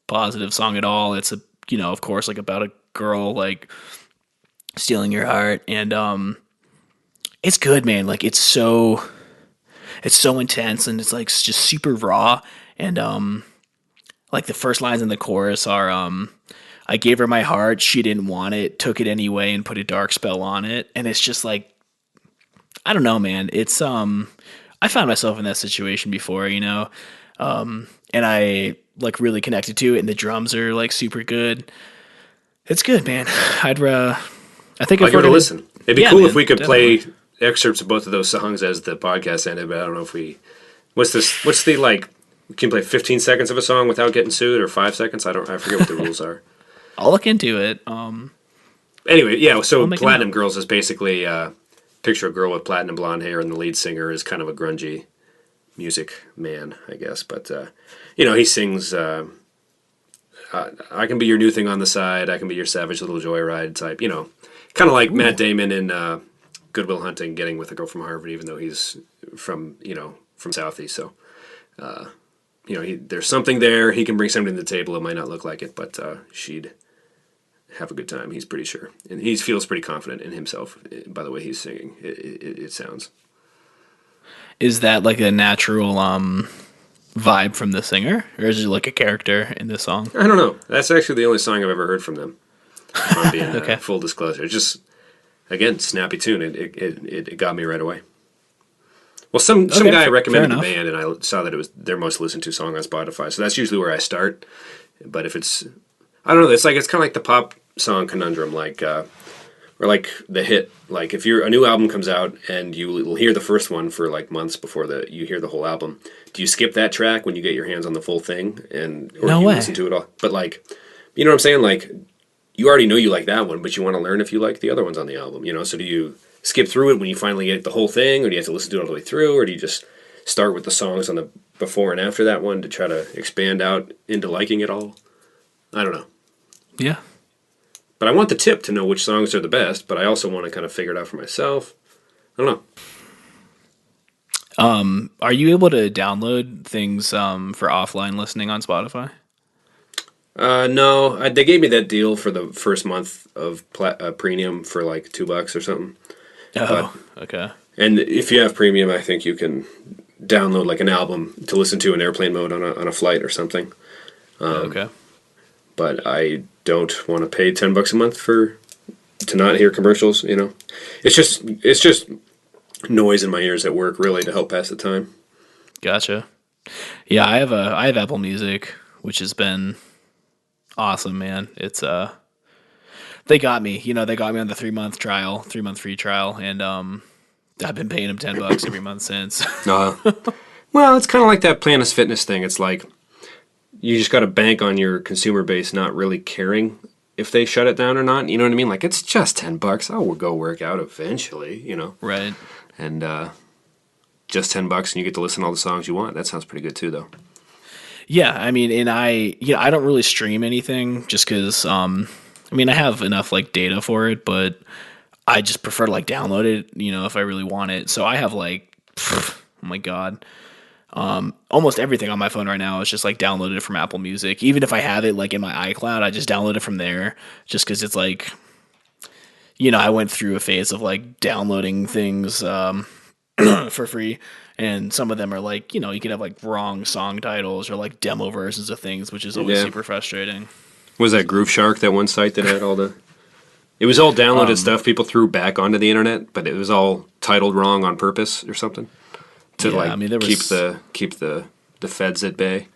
positive song at all. It's of course, like about a girl like stealing your heart, and it's good, man. Like it's so intense, and it's like just super raw, and like the first lines in the chorus are I gave her my heart, she didn't want it, took it anyway and put a dark spell on it. And it's just like, I don't know, man. It's I found myself in that situation before, you know. And I like really connected to it, and the drums are like super good. It's good, man. I think
I'll give it a listen. It'd be cool, man, if we could
definitely
play excerpts of both of those songs as the podcast ended, but I don't know if we. What's the like? We can play 15 seconds of a song without getting sued, or 5 seconds. I forget what the rules are.
I'll look into it.
Anyway, yeah. So Platinum Girls is basically picture a girl with platinum blonde hair, and the lead singer is kind of a grungy music man, I guess. But he sings. I can be your new thing on the side. I can be your savage little joyride type. Kind of like Matt Damon in Good Will Hunting, getting with a girl from Harvard, even though he's from Southie. So, there's something there. He can bring something to the table. It might not look like it, but she'd have a good time. He's pretty sure, and he feels pretty confident in himself. By the way, he's singing. It sounds.
Is that like a natural vibe from the singer, or is it like a character in this song?
I don't know. That's actually the only song I've ever heard from them. If I'm being
okay.
Full disclosure. It's just, again, snappy tune. It got me right away. Well, some guy recommended the band, and I saw that it was their most listened to song on Spotify. So that's usually where I start. But if it's, I don't know. It's kind of like the pop song conundrum, or like the hit. Like if a new album comes out and you will hear the first one for like months before you hear the whole album. Do you skip that track when you get your hands on the full thing, or
no
do you
way.
listen to it all? But like, you know what I'm saying? Like, you already know you like that one, but you want to learn if you like the other ones on the album. So do you skip through it when you finally get the whole thing, or do you have to listen to it all the way through, or do you just start with the songs on the before and after that one to try to expand out into liking it all? I don't know.
Yeah.
But I want the tip to know which songs are the best, but I also want to kind of figure it out for myself. I don't know.
Are you able to download things for offline listening on Spotify?
No. They gave me that deal for the first month of premium for like $2 or something.
Oh, okay.
And if you have premium, I think you can download like an album to listen to in airplane mode on a flight or something.
Okay.
But I don't want to pay $10 a month to not hear commercials. It's just noise in my ears at work, really, to help pass the time.
Gotcha. Yeah, I have Apple Music, which has been awesome, man. It's they got me. They got me on the 3-month free trial, and I've been paying them $10 every month since.
Well, it's kind of like that Planet Fitness thing. It's like you just got to bank on your consumer base not really caring if they shut it down or not. You know what I mean? Like, it's just $10. I will go work out eventually.
Right.
And just $10 and you get to listen to all the songs you want. That sounds pretty good too, though. Yeah,
I mean, and I don't really stream anything just because, I have enough like data for it, but I just prefer to like download it, if I really want it. So I have like, oh my God, almost everything on my phone right now is just like downloaded from Apple Music. Even if I have it like in my iCloud, I just download it from there just because it's like, I went through a phase of like downloading things for free, and some of them are like, you could have like wrong song titles or like demo versions of things, which is always super frustrating.
Was that Groove Shark, that one site that had all the... It was all downloaded stuff people threw back onto the internet, but it was all titled wrong on purpose or something to keep the feds at bay.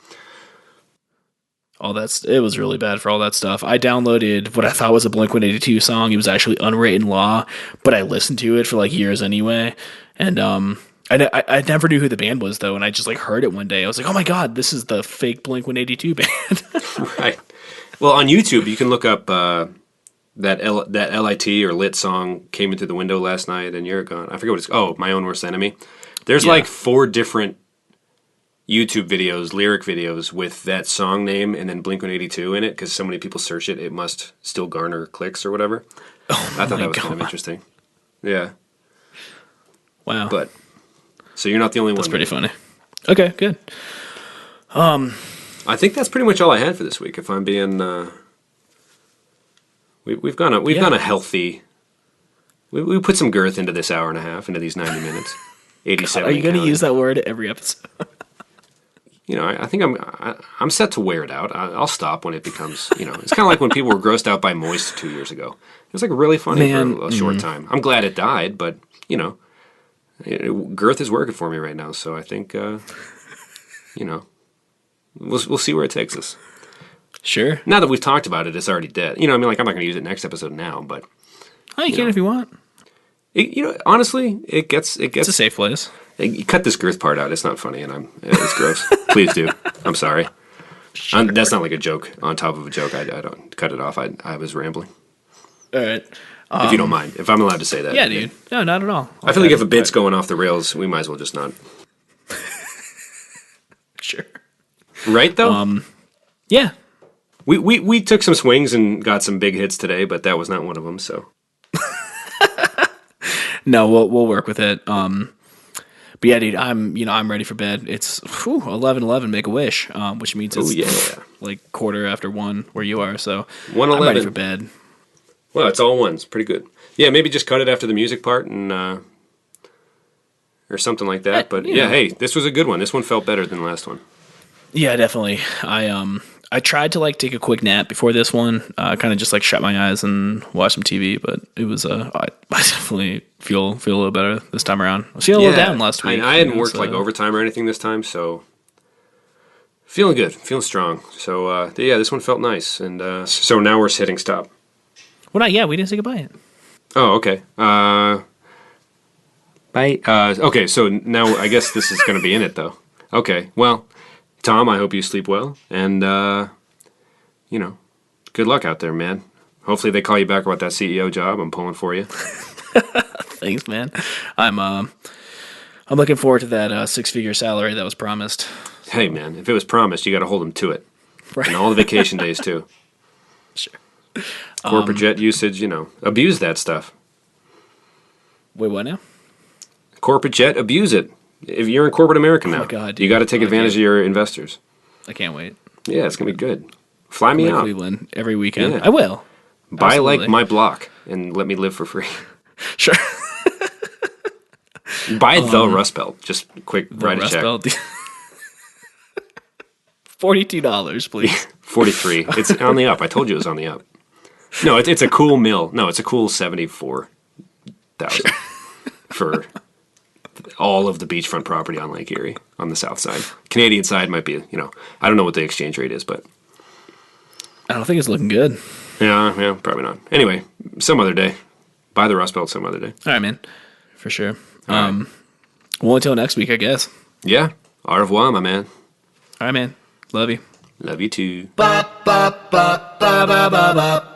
It was really bad for all that stuff. I downloaded what I thought was a Blink-182 song. It was actually Unwritten Law, but I listened to it for like years anyway. And I never knew who the band was though, and I just like heard it one day. I was like, oh my God, this is the fake Blink-182 band.
Right. Well, on YouTube, you can look up that LIT or Lit song Came Into the Window Last Night and You're Gone. I forget what it's... Oh, My Own Worst Enemy. There's like 4 different YouTube videos, lyric videos with that song name and then Blink-182 in it, because so many people search it, it must still garner clicks or whatever. I thought that was kind of interesting. Yeah.
Wow.
But, so you're not the only one.
That's pretty funny. Okay, good.
I think that's pretty much all I had for this week, if I'm being... We've gone a healthy... We put some girth into this hour and a half, into these 90 minutes. 87.
God, are you going to use that word every episode?
I think I'm set to wear it out. I'll stop when it becomes, it's kind of like when people were grossed out by Moist 2 years ago. It was like really funny for a short time. I'm glad it died, but girth is working for me right now. So I think, we'll see where it takes us.
Sure.
Now that we've talked about it, it's already dead. I'm not going to use it next episode now, but
you can if you want.
Honestly, it's
a safe place.
You cut this girth part out. It's not funny, and it's gross. Please do. I'm sorry. Sure. That's not like a joke on top of a joke. I don't cut it off. I was rambling.
All right.
If you don't mind, if I'm allowed to say that.
Yeah, dude. No, not at all.
I feel like if a bit's going off the rails, we might as well just not.
Sure.
Right though.
Yeah.
We took some swings and got some big hits today, but that was not one of them. So.
No, we'll work with it. But yeah, dude, I'm ready for bed. It's 11:11. Make a wish, which means it's like quarter after 1 where you are. So
1:11.
I'm ready for bed.
Well, it's all ones. Pretty good. Yeah, maybe just cut it after the music part and or something like that. But yeah, hey, this was a good one. This one felt better than the last one.
Yeah, definitely. I tried to like take a quick nap before this one, kind of just like shut my eyes and watch some TV, but it was I definitely feel a little better this time around. I was feeling a little down last week.
I hadn't worked like overtime or anything this time, so feeling good, feeling strong. So this one felt nice, and so now we're hitting stop.
Well, not yet. We didn't say goodbye yet.
Oh, okay. Bye. Okay, so now I guess this is going to be in it though. Okay, well. Tom, I hope you sleep well, and, good luck out there, man. Hopefully they call you back about that CEO job. I'm pulling for you.
Thanks, man. I'm looking forward to that 6-figure salary that was promised.
Hey, man, if it was promised, you got to hold them to it. Right. And all the vacation days, too.
Sure.
Corporate jet usage, abuse that stuff.
Wait, what now?
Corporate jet, abuse it. If you're in corporate America now,
God,
you got to take advantage of your investors.
I can't wait.
Yeah, it's going to be good. Fly me out.
Cleveland every weekend. Yeah. I will.
Buy like my block and let me live for free.
Sure.
Buy the Rust Belt. Just quick, write a check. Belt.
$42, please.
43. It's on the up. I told you it was on the up. No, it's a cool mill. No, it's a cool 74,000 for all of the beachfront property on Lake Erie on the south side. Canadian side might be, I don't know what the exchange rate is, but
I don't think it's looking good.
Yeah, probably not. Anyway, some other day. Buy the Rust Belt some other day.
All right, man. For sure. Well, until next week, I guess.
Yeah. Au revoir, my man.
All right, man. Love you.
Love you too.
Ba ba ba ba ba ba ba.